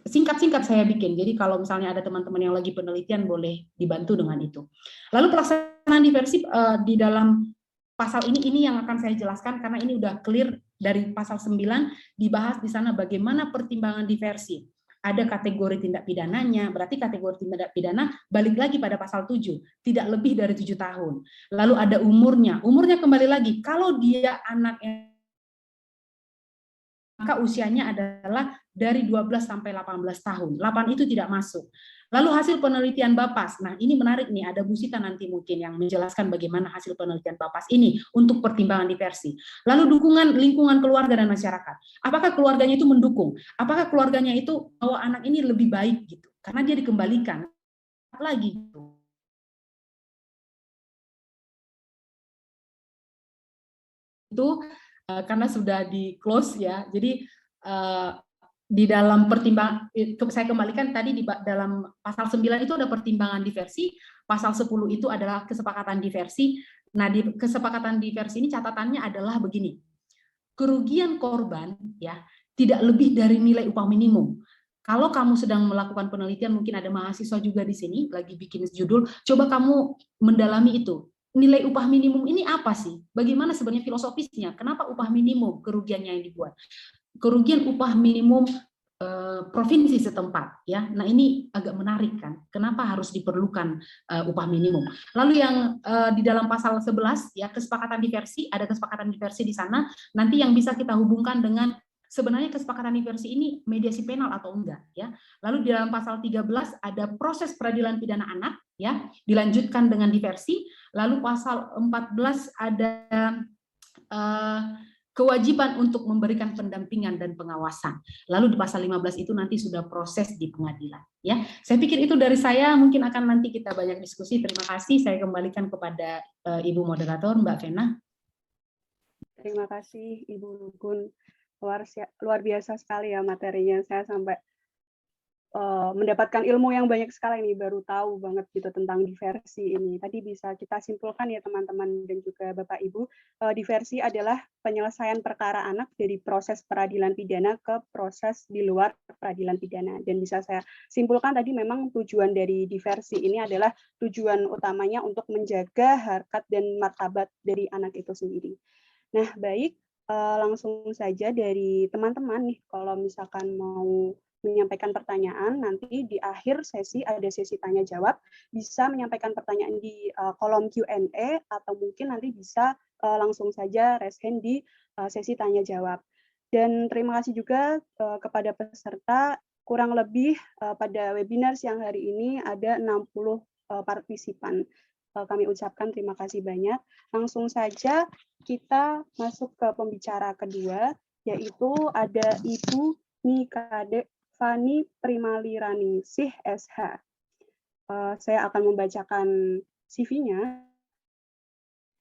singkat-singkat saya bikin. Jadi kalau misalnya ada teman-teman yang lagi penelitian boleh dibantu dengan itu. Lalu pelaksanaan diversi di dalam pasal ini yang akan saya jelaskan karena ini udah clear dari pasal 9 dibahas di sana bagaimana pertimbangan diversi. Ada kategori tindak pidananya, berarti kategori tindak pidana balik lagi pada pasal 7, tidak lebih dari 7 tahun. Lalu ada umurnya kembali lagi, kalau dia anak yang maka usianya adalah dari 12 sampai 18 tahun. 8 itu tidak masuk. Lalu hasil penelitian Bapas. Nah, ini menarik nih, ada Bu Sita nanti mungkin yang menjelaskan bagaimana hasil penelitian Bapas ini untuk pertimbangan diversi. Lalu dukungan lingkungan keluarga dan masyarakat. Apakah keluarganya itu mendukung? Apakah keluarganya itu bahwa anak ini lebih baik gitu? Karena dia dikembalikan lagi gitu. Itu karena sudah di close ya, jadi di dalam pertimbangan, saya kembalikan tadi di dalam pasal 9 itu ada pertimbangan diversi, pasal 10 itu adalah kesepakatan diversi. Nah, di kesepakatan diversi ini catatannya adalah begini, kerugian korban ya tidak lebih dari nilai upah minimum. Kalau kamu sedang melakukan penelitian, mungkin ada mahasiswa juga di sini lagi bikin judul, coba kamu mendalami itu. Nilai upah minimum ini apa sih? Bagaimana sebenarnya filosofisnya? Kenapa upah minimum kerugiannya yang dibuat? Kerugian upah minimum provinsi setempat ya. Nah, ini agak menarik kan. Kenapa harus diperlukan upah minimum? Lalu yang di dalam pasal 11 ya, kesepakatan diversi, ada kesepakatan diversi di sana. Nanti yang bisa kita hubungkan dengan sebenarnya kesepakatan diversi ini mediasi penal atau enggak ya. Lalu di dalam pasal 13 ada proses peradilan pidana anak ya, dilanjutkan dengan diversi. Lalu pasal 14 ada kewajiban untuk memberikan pendampingan dan pengawasan. Lalu di pasal 15 itu nanti sudah proses di pengadilan. Ya, saya pikir itu dari saya. Mungkin akan nanti kita banyak diskusi. Terima kasih. Saya kembalikan kepada Ibu Moderator, Mbak Vena. Terima kasih Ibu Lugun. Luar biasa sekali ya materinya. Saya sampai mendapatkan ilmu yang banyak sekali nih, baru tahu banget gitu tentang diversi ini. Tadi bisa kita simpulkan ya teman-teman dan juga Bapak Ibu, diversi adalah penyelesaian perkara anak dari proses peradilan pidana ke proses di luar peradilan pidana. Dan bisa saya simpulkan tadi memang tujuan dari diversi ini adalah tujuan utamanya untuk menjaga harkat dan martabat dari anak itu sendiri. Nah, baik, langsung saja dari teman-teman nih, kalau misalkan mau menyampaikan pertanyaan, nanti di akhir sesi ada sesi tanya jawab, bisa menyampaikan pertanyaan di kolom Q&A atau mungkin nanti bisa langsung saja raise hand di sesi tanya jawab. Dan terima kasih juga kepada peserta, kurang lebih pada webinar siang hari ini ada 60 partisipan. Kami ucapkan terima kasih banyak. Langsung saja kita masuk ke pembicara kedua, yaitu ada Ibu Nikade Fani Primaliraningsih SH. Saya akan membacakan CV-nya.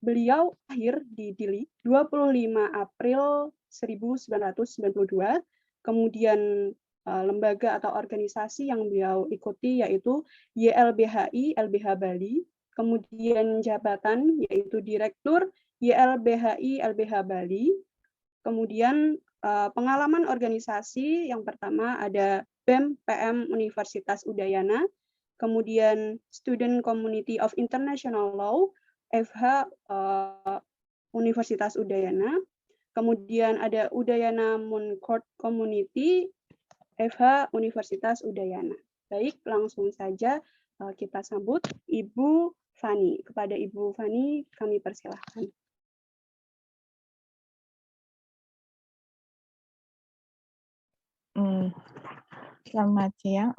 Beliau lahir di Dili 25 April 1992, kemudian lembaga atau organisasi yang beliau ikuti yaitu YLBHI LBH Bali, kemudian jabatan yaitu Direktur YLBHI LBH Bali, kemudian pengalaman organisasi yang pertama ada BEM PM Universitas Udayana, kemudian Student Community of International Law FH Universitas Udayana, kemudian ada Udayana Mooncourt Community FH Universitas Udayana. Baik, langsung saja kita sambut Ibu Fani. Kepada Ibu Fani kami persilahkan. Selamat siang.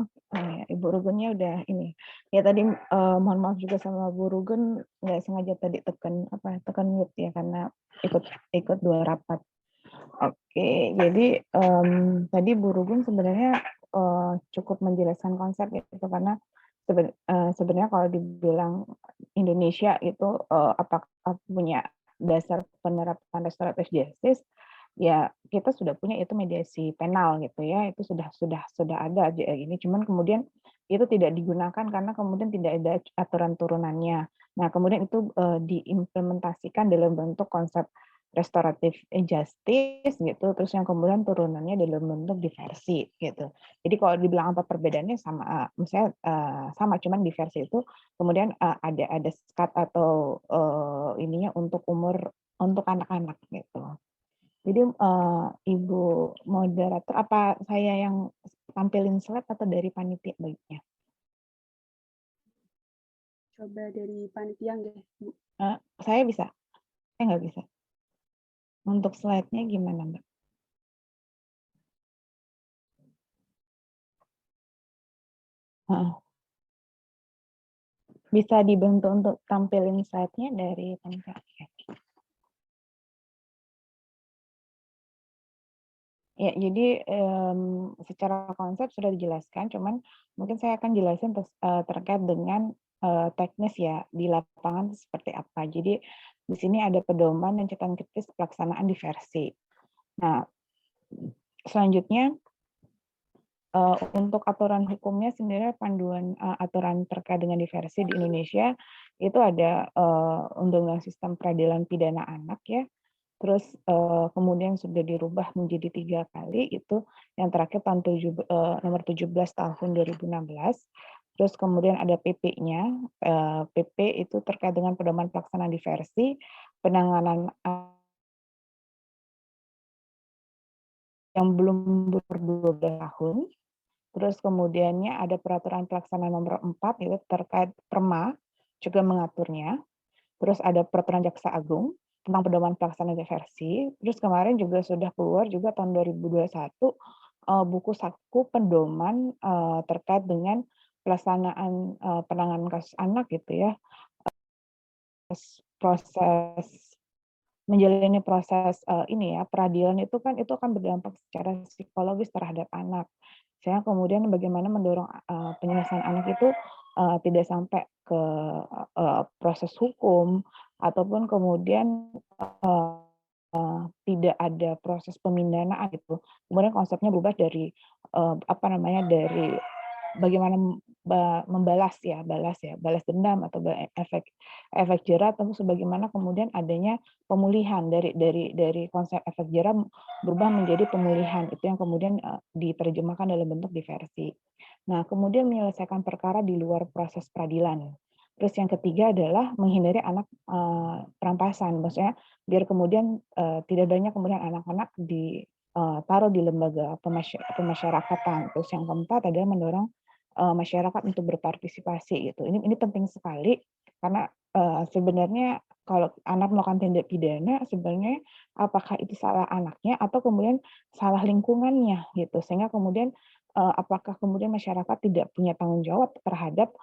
Ibu Rugunnya udah ini. Ya tadi mohon maaf juga sama Bu Rugun, nggak sengaja tadi tekan mute ya karena ikut 2 rapat. Oke, jadi tadi Bu Rugun sebenarnya cukup menjelaskan konsep itu karena sebenarnya kalau dibilang Indonesia itu apakah punya dasar penerapan restoratif justice, ya kita sudah punya itu mediasi penal gitu ya, itu sudah ada aja ini, cuman kemudian itu tidak digunakan karena kemudian tidak ada aturan turunannya. Nah kemudian itu diimplementasikan dalam bentuk konsep restoratif justice gitu, terus yang kemudian turunannya dalam bentuk diversi gitu. Jadi kalau dibilang apa perbedaannya sama, misalnya sama, cuman diversi itu kemudian ada skat atau ininya untuk anak-anak gitu. Jadi Ibu moderator, apa saya yang tampilin slide atau dari panitia baiknya? Coba dari panitia nggih, Bu. Saya bisa? Saya nggak bisa. Untuk slide-nya gimana, Mbak? Bisa dibantu untuk tampilin slide-nya dari panitia? Ya, jadi secara konsep sudah dijelaskan, cuman mungkin saya akan jelasin terkait dengan teknis ya di lapangan seperti apa. Jadi di sini ada pedoman dan catatan kritis pelaksanaan diversi. Nah, selanjutnya untuk aturan hukumnya sendiri, panduan aturan terkait dengan diversi di Indonesia itu ada Undang-Undang Sistem Peradilan Pidana Anak ya. Terus kemudian sudah dirubah menjadi 3 kali, itu yang terakhir tahun nomor 17 tahun 2016. Terus kemudian ada PP-nya, PP itu terkait dengan pedoman pelaksanaan diversi, penanganan yang belum ber-12 tahun. Terus kemudiannya ada peraturan pelaksana nomor 4, itu terkait Perma, juga mengaturnya. Terus ada peraturan Jaksa Agung tentang pedoman pelaksanaan diversi. Terus kemarin juga sudah keluar juga tahun 2021 buku saku pedoman terkait dengan pelaksanaan penanganan kasus anak gitu ya. Proses menjalani proses ini ya, peradilan itu akan berdampak secara psikologis terhadap anak. Saya kemudian bagaimana mendorong penyelesaian anak itu tidak sampai ke proses hukum ataupun kemudian tidak ada proses pemindanaan gitu. Kemudian konsepnya berubah dari dari bagaimana balas dendam atau efek jerah, atau sebagaimana kemudian adanya pemulihan dari konsep efek jerah berubah menjadi pemulihan, itu yang kemudian diterjemahkan dalam bentuk diversi. Nah, kemudian menyelesaikan perkara di luar proses peradilan. Terus yang ketiga adalah menghindari anak perampasan, maksudnya biar kemudian tidak banyak kemudian anak-anak taruh di lembaga pemasyarakatan. Terus yang keempat adalah mendorong masyarakat untuk berpartisipasi gitu. Ini penting sekali karena sebenarnya kalau anak melakukan tindak pidana sebenarnya apakah itu salah anaknya atau kemudian salah lingkungannya gitu. Sehingga kemudian apakah kemudian masyarakat tidak punya tanggung jawab terhadap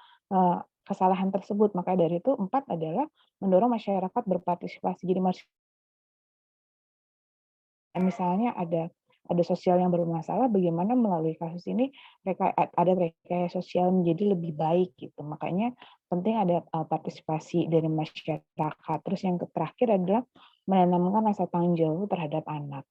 kesalahan tersebut. Maka dari itu 4 adalah mendorong masyarakat berpartisipasi. Jadi misalnya ada sosial yang bermasalah, bagaimana melalui kasus ini ada rekayasa sosial menjadi lebih baik gitu. Makanya penting ada partisipasi dari masyarakat. Terus yang terakhir adalah menanamkan rasa tanggung jawab terhadap anak.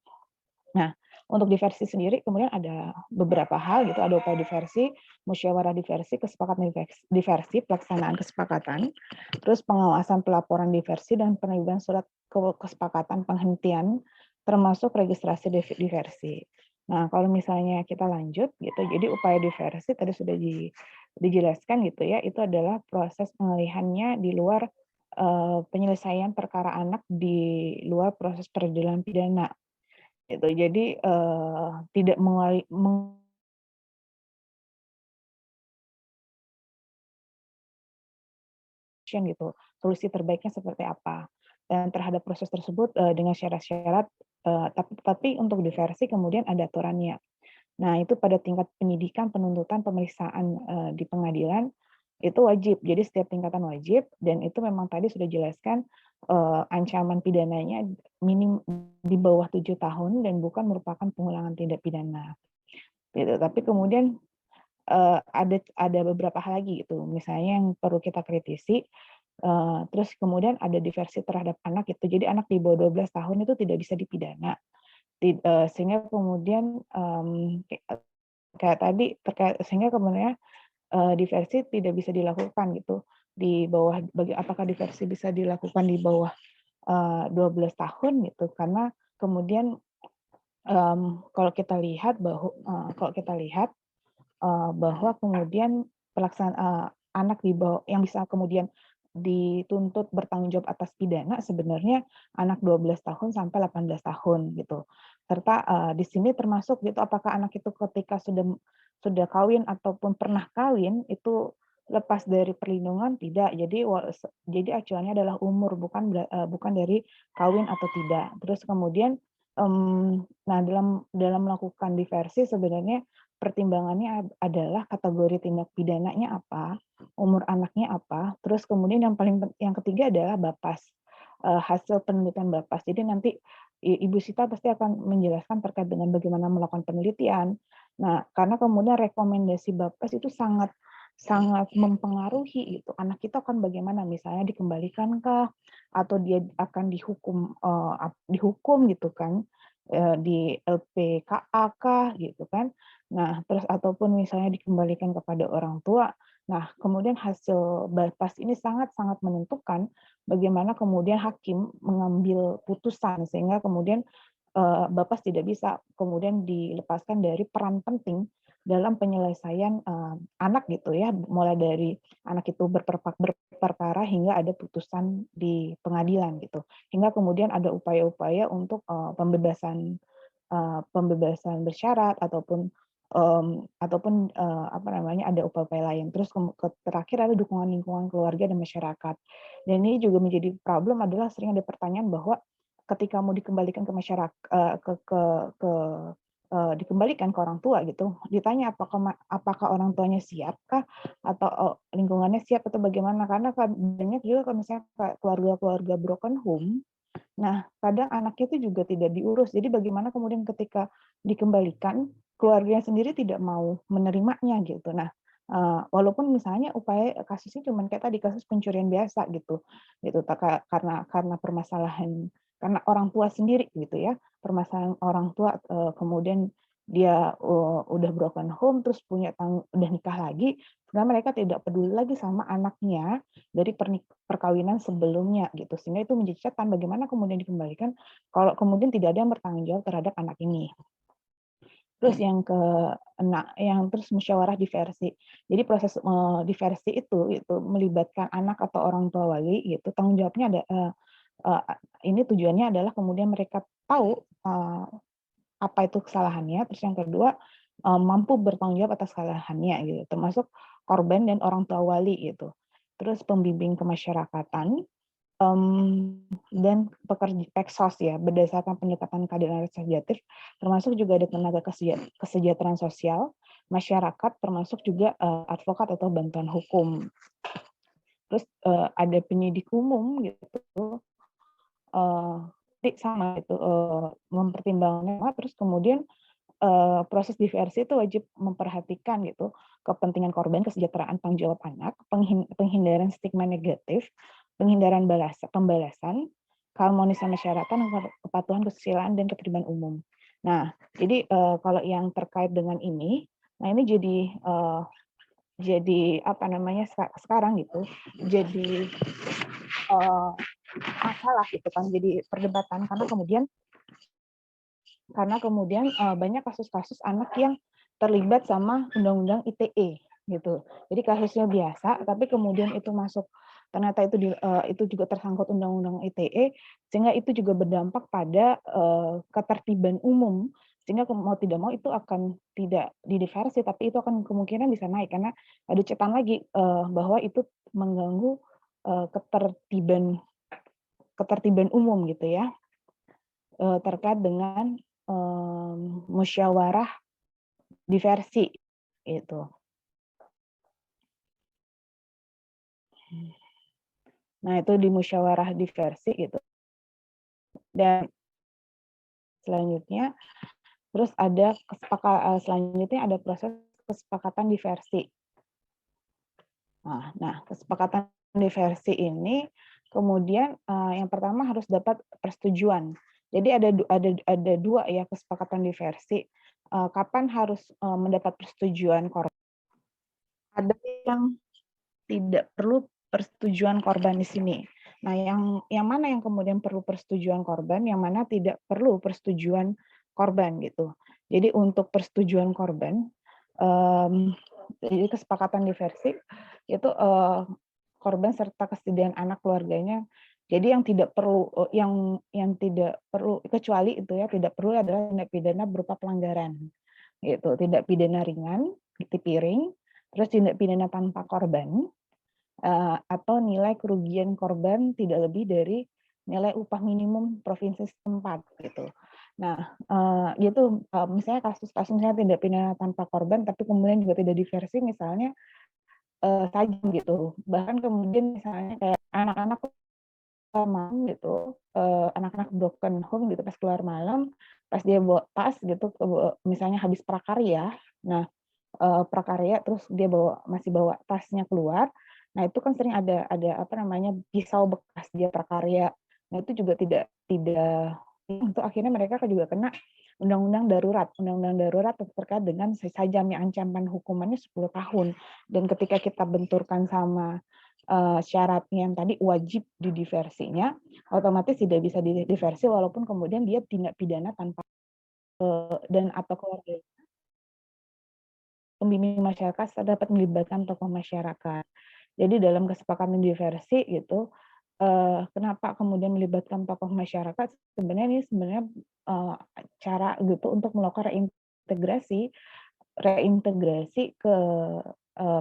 Nah, untuk diversi sendiri kemudian ada beberapa hal gitu, ada upaya diversi, musyawarah diversi, kesepakatan diversi, pelaksanaan kesepakatan, terus pengawasan pelaporan diversi dan penerbitan surat kesepakatan penghentian termasuk registrasi diversi. Nah, kalau misalnya kita lanjut gitu, jadi upaya diversi tadi sudah dijelaskan gitu ya, itu adalah proses pengalihannya di luar penyelesaian perkara anak di luar proses peradilan pidana. Gitu. Jadi tidak gitu, solusi terbaiknya seperti apa. Dan terhadap proses tersebut dengan syarat-syarat, tapi untuk diversi kemudian ada aturannya. Nah, itu pada tingkat penyidikan, penuntutan, pemeriksaan di pengadilan itu wajib. Jadi setiap tingkatan wajib dan itu memang tadi sudah jelaskan ancaman pidananya minim di bawah 7 tahun dan bukan merupakan pengulangan tindak pidana. Gitu. Tapi kemudian ada beberapa hal lagi gitu, misalnya yang perlu kita kritisi, terus kemudian ada diversi terhadap anak itu. Jadi anak di bawah 12 tahun itu tidak bisa dipidana. Sehingga kemudian kayak tadi terkait sehingga kemudian diversi tidak bisa dilakukan gitu di bawah apakah diversi bisa dilakukan di bawah 12 tahun gitu karena kemudian kalau kita lihat bahwa kemudian anak di bawah yang bisa kemudian dituntut bertanggung jawab atas pidana sebenarnya anak 12 tahun sampai 18 tahun gitu. Serta di sini termasuk gitu apakah anak itu ketika sudah kawin ataupun pernah kawin itu lepas dari perlindungan tidak. Jadi acuannya adalah umur bukan dari kawin atau tidak. Terus kemudian nah dalam melakukan diversi sebenarnya pertimbangannya adalah kategori tindak pidananya apa, umur anaknya apa, terus kemudian yang ketiga adalah BAPAS, hasil penelitian BAPAS. Jadi nanti Ibu Sita pasti akan menjelaskan terkait dengan bagaimana melakukan penelitian. Nah, karena kemudian rekomendasi BAPAS itu sangat mempengaruhi gitu. Anak kita akan bagaimana, misalnya dikembalikankah atau dia akan dihukum gitu kan di LPKA kah gitu kan. Nah, terus ataupun misalnya dikembalikan kepada orang tua. Nah, kemudian hasil BAPAS ini sangat-sangat menentukan bagaimana kemudian hakim mengambil putusan sehingga kemudian BAPAS tidak bisa kemudian dilepaskan dari peran penting dalam penyelesaian anak gitu ya, mulai dari anak itu berperkara hingga ada putusan di pengadilan gitu. Hingga kemudian ada upaya-upaya untuk pembebasan bersyarat ataupun ada upaya-upaya lain. Terus terakhir ada dukungan lingkungan keluarga dan masyarakat. Dan ini juga menjadi problem adalah sering ada pertanyaan bahwa ketika mau dikembalikan ke masyarakat dikembalikan ke orang tua gitu, ditanya apakah orang tuanya siapkah atau lingkungannya siap atau bagaimana, karena banyak juga kalau misalnya keluarga-keluarga broken home. Nah, kadang anaknya itu juga tidak diurus. Jadi bagaimana kemudian ketika dikembalikan, keluarganya sendiri tidak mau menerimanya gitu. Nah, walaupun misalnya upaya kasusnya cuma kayak tadi kasus pencurian biasa gitu, karena permasalahan karena orang tua sendiri gitu ya, permasalahan orang tua kemudian dia udah broken home terus udah nikah lagi, sebenarnya mereka tidak peduli lagi sama anaknya dari perkawinan sebelumnya gitu, sehingga itu menjadi catatan bagaimana kemudian dikembalikan kalau kemudian tidak ada yang bertanggung jawab terhadap anak ini. Terus terus musyawarah diversi. Jadi proses diversi itu melibatkan anak atau orang tua wali gitu. Tanggung jawabnya ada ini tujuannya adalah kemudian mereka tahu apa itu kesalahannya, terus yang kedua mampu bertanggung jawab atas kesalahannya gitu, termasuk korban dan orang tua wali gitu. Terus pembimbing kemasyarakatan, dan pekerja Peksos ya, berdasarkan pendekatan keadilan restoratif, termasuk juga ada tenaga kesejahteraan sosial, masyarakat, termasuk juga advokat atau bantuan hukum. Terus ada penyidik umum gitu, sama itu mempertimbangkan, terus kemudian proses diversi itu wajib memperhatikan gitu kepentingan korban, kesejahteraan, tanggung jawab anak, penghindaran stigma negatif, penghindaran pembalasan, keharmonisan masyarakat, kepatuhan, kesusilaan, dan ketertiban umum. Nah, jadi kalau yang terkait dengan ini, nah ini jadi apa namanya sekarang gitu, jadi masalah gitu kan, jadi perdebatan karena kemudian banyak kasus-kasus anak yang terlibat sama undang-undang ITE gitu. Jadi kasusnya biasa, tapi kemudian itu masuk ternyata itu juga tersangkut undang-undang ITE, sehingga itu juga berdampak pada ketertiban umum, sehingga mau tidak mau itu akan tidak didiversi, tapi itu akan kemungkinan bisa naik karena ada catatan lagi bahwa itu mengganggu ketertiban umum gitu ya, terkait dengan musyawarah diversi itu. Nah, itu di musyawarah diversi gitu. Dan selanjutnya terus ada selanjutnya ada proses kesepakatan diversi. Nah, kesepakatan diversi ini kemudian yang pertama harus dapat persetujuan. Jadi ada dua ya kesepakatan diversi. Kapan harus mendapat persetujuan korban? Ada yang tidak perlu persetujuan korban di sini. Nah, yang mana yang kemudian perlu persetujuan korban, yang mana tidak perlu persetujuan korban gitu. Jadi untuk persetujuan korban, jadi kesepakatan diversi itu korban serta kesediaan anak keluarganya. Jadi yang tidak perlu yang tidak perlu kecuali itu ya tidak perlu adalah tindak pidana berupa pelanggaran gitu, tindak pidana ringan, piring, terus tindak pidana tanpa korban, atau nilai kerugian korban tidak lebih dari nilai upah minimum provinsi setempat gitu. Nah, gitu misalnya kasus-kasus misalnya tindak pidana tanpa korban, tapi kemudian juga tidak diversi, misalnya tajam gitu. Bahkan kemudian misalnya kayak anak-anak malam gitu, anak-anak broken home gitu pas keluar malam, pas dia bawa tas gitu, misalnya habis prakarya, nah prakarya terus dia masih bawa tasnya keluar, nah itu kan sering ada apa namanya pisau bekas dia prakarya, nah itu juga tidak untuk akhirnya mereka juga kena undang-undang darurat terkait dengan sajam yang ancaman hukumannya 10 tahun, dan ketika kita benturkan sama syaratnya yang tadi wajib didiversinya, otomatis tidak bisa didiversi walaupun kemudian dia tindak pidana tanpa dan atau keluarga pembimbing masyarakat dapat melibatkan tokoh masyarakat. Jadi dalam kesepakatan diversi gitu, kenapa kemudian melibatkan tokoh masyarakat? Sebenarnya cara gitu untuk melakukan reintegrasi ke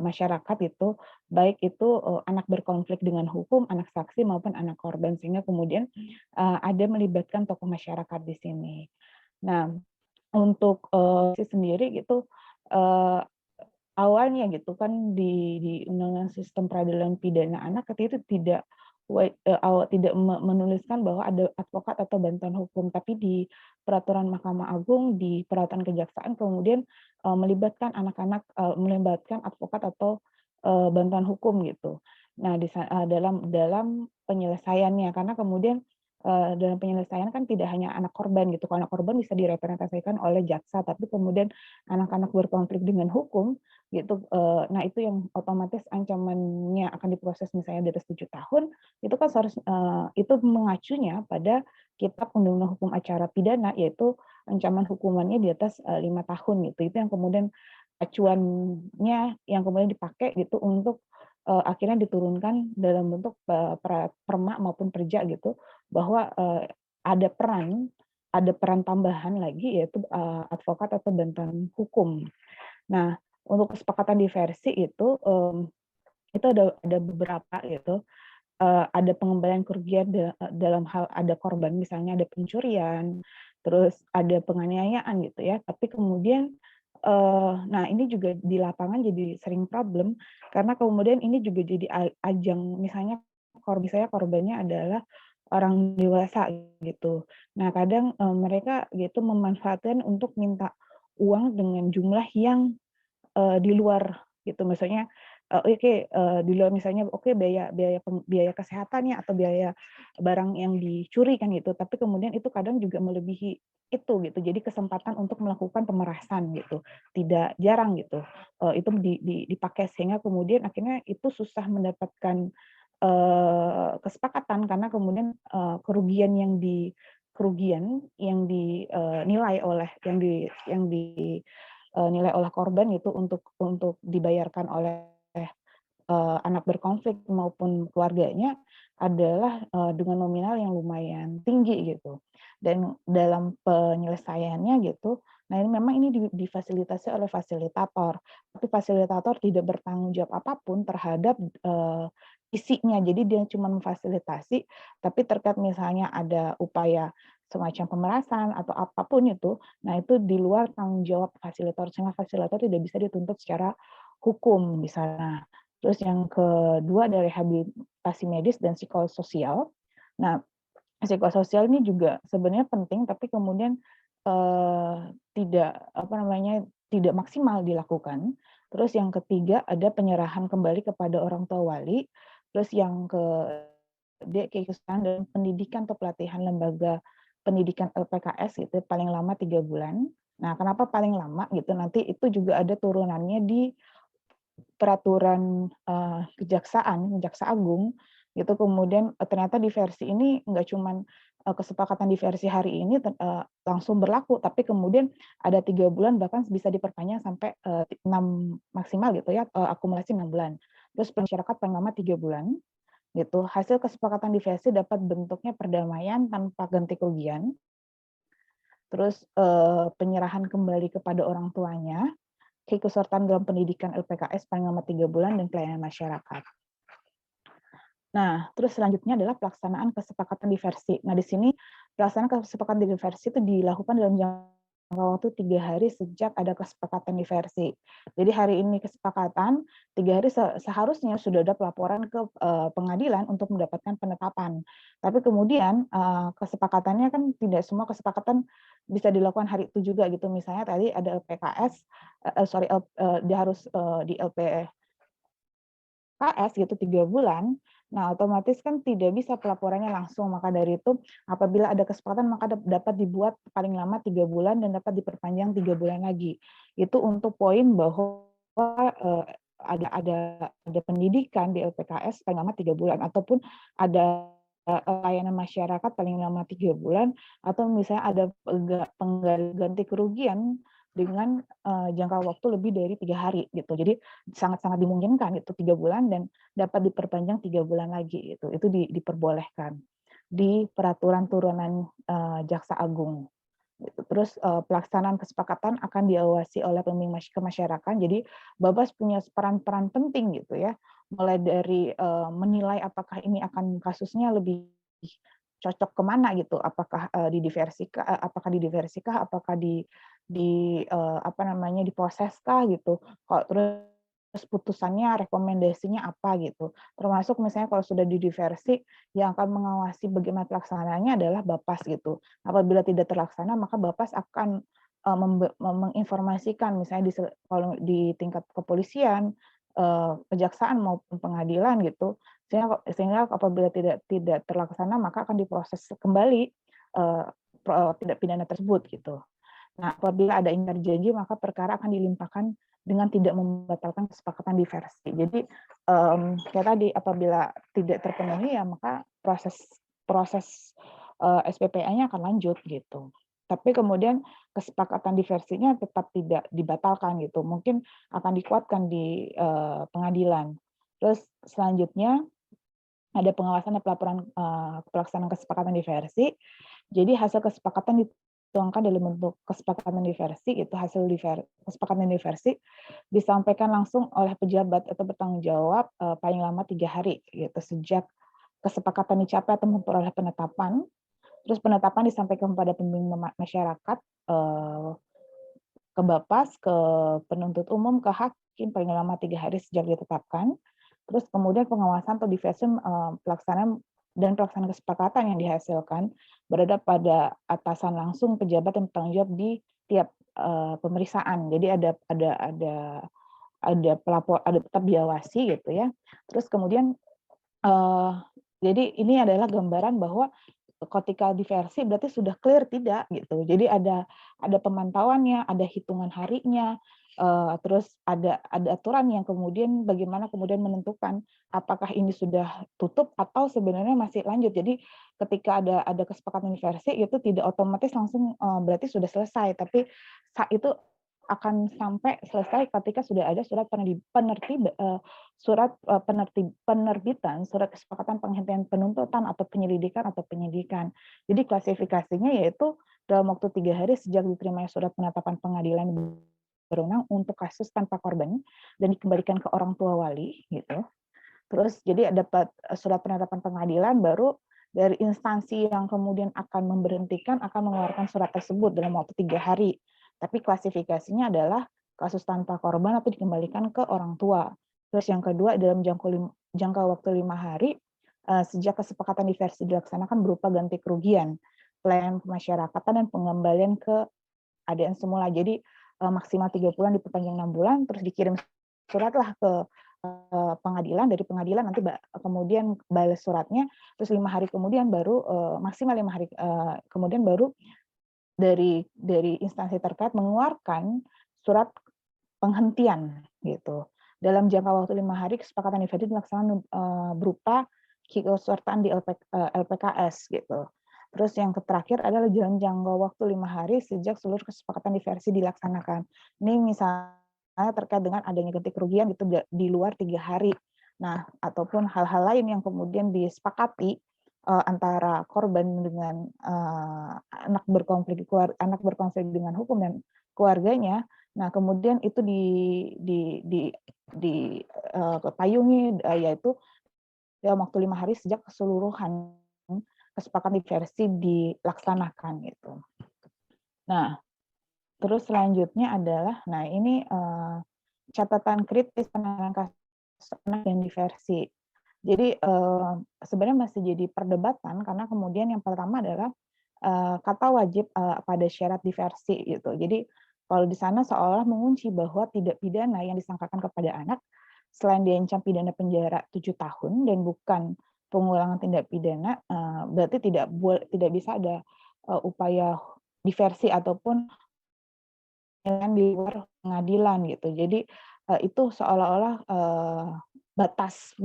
masyarakat itu, baik itu anak berkonflik dengan hukum, anak saksi maupun anak korban, sehingga kemudian ada melibatkan tokoh masyarakat di sini. Nah, untuk sendiri gitu awalnya gitu kan di Undang-Undang Sistem Peradilan Pidana Anak ketika itu tidak menuliskan bahwa ada advokat atau bantuan hukum, tapi di peraturan Mahkamah Agung, di peraturan kejaksaan kemudian melibatkan anak-anak, melibatkan advokat atau bantuan hukum gitu. Nah, dalam penyelesaiannya karena kemudian dalam penyelesaian kan tidak hanya anak korban gitu. Kalau anak korban bisa direpresentasikan oleh jaksa, tapi kemudian anak-anak berkonflik dengan hukum gitu, nah itu yang otomatis ancamannya akan diproses misalnya di atas 7 tahun, itu kan itu mengacunya pada Kitab Undang-Undang Hukum Acara Pidana, yaitu ancaman hukumannya di atas 5 tahun gitu. Itu yang kemudian acuannya yang kemudian dipakai gitu untuk akhirnya diturunkan dalam bentuk perma maupun perja gitu, bahwa ada peran ada peran tambahan lagi yaitu advokat atau bantuan hukum. Nah, untuk kesepakatan diversi itu ada beberapa gitu. Ada pengembalian kerugian dalam hal ada korban, misalnya ada pencurian, terus ada penganiayaan gitu ya. Tapi kemudian, nah ini juga di lapangan jadi sering problem, karena kemudian ini juga jadi ajang misalnya misalnya korbannya adalah orang dewasa gitu. Nah kadang, mereka gitu memanfaatkan untuk minta uang dengan jumlah yang di luar gitu, misalnya, oke, di luar misalnya oke biaya biaya kesehatannya atau biaya barang yang dicuri kan gitu, tapi kemudian itu kadang juga melebihi itu gitu. Jadi kesempatan untuk melakukan pemerasan gitu, tidak jarang gitu, itu dipakai sehingga kemudian akhirnya itu susah mendapatkan, kesepakatan karena kemudian, kerugian yang dinilai oleh nilai oleh korban itu untuk dibayarkan oleh, anak berkonflik maupun keluarganya adalah, dengan nominal yang lumayan tinggi gitu. Dan dalam penyelesaiannya gitu, nah ini memang ini difasilitasi oleh fasilitator, tapi fasilitator tidak bertanggung jawab apapun terhadap, isinya. Jadi dia cuma memfasilitasi, tapi terkait misalnya ada upaya semacam pemerasan atau apapun itu, nah itu di luar tanggung jawab fasilitator, sehingga fasilitator tidak bisa dituntut secara hukum di sana. Terus yang kedua ada rehabilitasi medis dan psikososial. Nah, psikososial ini juga sebenarnya penting, tapi kemudian tidak apa namanya tidak maksimal dilakukan. Terus yang ketiga ada penyerahan kembali kepada orang tua wali. Terus yang keikutsertaan dalam pendidikan atau pelatihan lembaga pendidikan LPKS gitu paling lama 3 bulan. Nah, kenapa paling lama gitu? Nanti itu juga ada turunannya di peraturan Jaksa Agung gitu. Kemudian ternyata diversi ini nggak cuman kesepakatan diversi hari ini langsung berlaku, tapi kemudian ada 3 bulan bahkan bisa diperpanjang sampai 6 maksimal gitu ya, akumulasi 6 bulan. Terus masyarakat paling lama 3 bulan gitu. Hasil kesepakatan diversi dapat bentuknya perdamaian tanpa ganti kerugian. Terus penyerahan kembali kepada orang tuanya, keikutsertaan dalam pendidikan LPKS paling lama 3 bulan, dan pelayanan masyarakat. Nah, terus selanjutnya adalah pelaksanaan kesepakatan diversi. Nah, di sini pelaksanaan kesepakatan diversi itu dilakukan dalam jangka waktu 3 hari sejak ada kesepakatan diversi. Jadi hari ini kesepakatan, 3 hari seharusnya sudah ada pelaporan ke pengadilan untuk mendapatkan penetapan. Tapi kemudian kesepakatannya kan tidak semua kesepakatan bisa dilakukan hari itu juga gitu. Misalnya tadi ada LPKS, dia harus di LPKS gitu 3 bulan. Nah, otomatis kan tidak bisa pelaporannya langsung. Maka dari itu, apabila ada kesepakatan, maka dapat dibuat paling lama 3 bulan dan dapat diperpanjang 3 bulan lagi. Itu untuk poin bahwa ada pendidikan di LPKS paling lama 3 bulan, ataupun ada layanan masyarakat paling lama 3 bulan, atau misalnya ada pengganti kerugian dengan jangka waktu lebih dari 3 hari gitu. Jadi sangat-sangat dimungkinkan itu 3 bulan dan dapat diperpanjang 3 bulan lagi gitu. Itu diperbolehkan di peraturan turunan Jaksa Agung. Gitu. Terus pelaksanaan kesepakatan akan diawasi oleh pembimbing kemasyarakatan. Jadi Babas punya peran-peran penting gitu ya. Mulai dari menilai apakah ini akan kasusnya lebih cocok kemana gitu, apakah didiversikah, apakah apa namanya diproseskah gitu, kok terus putusannya rekomendasinya apa gitu, termasuk misalnya kalau sudah didiversi yang akan mengawasi bagaimana pelaksanaannya adalah Bapas gitu. Apabila tidak terlaksana maka Bapas akan menginformasikan misalnya kalau di tingkat kepolisian, kejaksaan maupun pengadilan gitu, sehingga apabila tidak terlaksana maka akan diproses kembali tindak pidana tersebut gitu. Nah, apabila ada ingkar janji maka perkara akan dilimpahkan dengan tidak membatalkan kesepakatan diversi. Jadi kayak tadi apabila tidak terpenuhi ya maka proses SPPA-nya akan lanjut gitu. Tapi kemudian kesepakatan diversinya tetap tidak dibatalkan gitu. Mungkin akan dikuatkan di pengadilan. Terus selanjutnya ada pengawasan dan pelaporan pelaksanaan kesepakatan diversi. Jadi hasil kesepakatan dituangkan dalam bentuk kesepakatan diversi, itu hasil kesepakatan diversi disampaikan langsung oleh pejabat atau bertanggung jawab paling lama 3 hari gitu sejak kesepakatan dicapai atau memperoleh penetapan. Terus penetapan disampaikan kepada pembimbing masyarakat, ke Bapas, ke penuntut umum, ke hakim paling lama 3 hari sejak ditetapkan. Terus kemudian pengawasan atau diversi pelaksanaan kesepakatan yang dihasilkan berada pada atasan langsung pejabat yang bertanggung jawab di tiap pemeriksaan. Jadi ada pelapor, ada tetap diawasi gitu ya. Terus kemudian jadi ini adalah gambaran bahwa ketika diversi berarti sudah clear tidak gitu. Jadi ada pemantauannya, ada hitungan harinya, terus ada aturan yang kemudian bagaimana kemudian menentukan apakah ini sudah tutup atau sebenarnya masih lanjut. Jadi ketika ada kesepakatan diversi itu tidak otomatis langsung berarti sudah selesai, tapi itu akan sampai selesai ketika sudah ada penerbitan surat kesepakatan penghentian penuntutan atau penyelidikan atau penyidikan. Jadi klasifikasinya yaitu dalam waktu 3 hari sejak diterimanya surat penetapan pengadilan berwenang untuk kasus tanpa korban dan dikembalikan ke orang tua wali gitu. Terus jadi dapat surat penetapan pengadilan, baru dari instansi yang kemudian akan memberhentikan akan mengeluarkan surat tersebut dalam waktu 3 hari. Tapi klasifikasinya adalah kasus tanpa korban atau dikembalikan ke orang tua. Terus yang kedua dalam jangka waktu 5 hari sejak kesepakatan diversi dilaksanakan berupa ganti kerugian, pelayanan pemasyarakatan dan pengembalian ke keadaan semula. Jadi maksimal 3 bulan diperpanjang 6 bulan, terus dikirim suratlah ke pengadilan, dari pengadilan nanti kemudian balas suratnya, terus 5 hari kemudian baru maksimal 5 hari kemudian baru dari instansi terkait mengeluarkan surat penghentian gitu. Dalam jangka waktu 5 hari kesepakatan diversi dilaksanakan berupa keikutsertaan di LPKS gitu. Terus yang terakhir adalah dalam jangka waktu 5 hari sejak seluruh kesepakatan diversi dilaksanakan. Ini misalnya terkait dengan adanya ganti kerugian itu di luar 3 hari. Nah, ataupun hal-hal lain yang kemudian disepakati antara korban dengan anak berkonflik dengan hukum dan keluarganya. Nah, kemudian itu dipayungi yaitu dalam waktu 5 hari sejak keseluruhan kesepakatan diversi dilaksanakan gitu. Nah, terus selanjutnya adalah, nah ini catatan kritis penanganan kasus anak dan diversi. Jadi sebenarnya masih jadi perdebatan karena kemudian yang pertama adalah kata wajib pada syarat diversi gitu. Jadi kalau di sana seolah mengunci bahwa tidak pidana yang disangkakan kepada anak selain diancam pidana penjara 7 tahun dan bukan pengulangan tindak pidana, berarti tidak bisa ada upaya diversi ataupun di luar pengadilan gitu. Jadi itu seolah-olah batas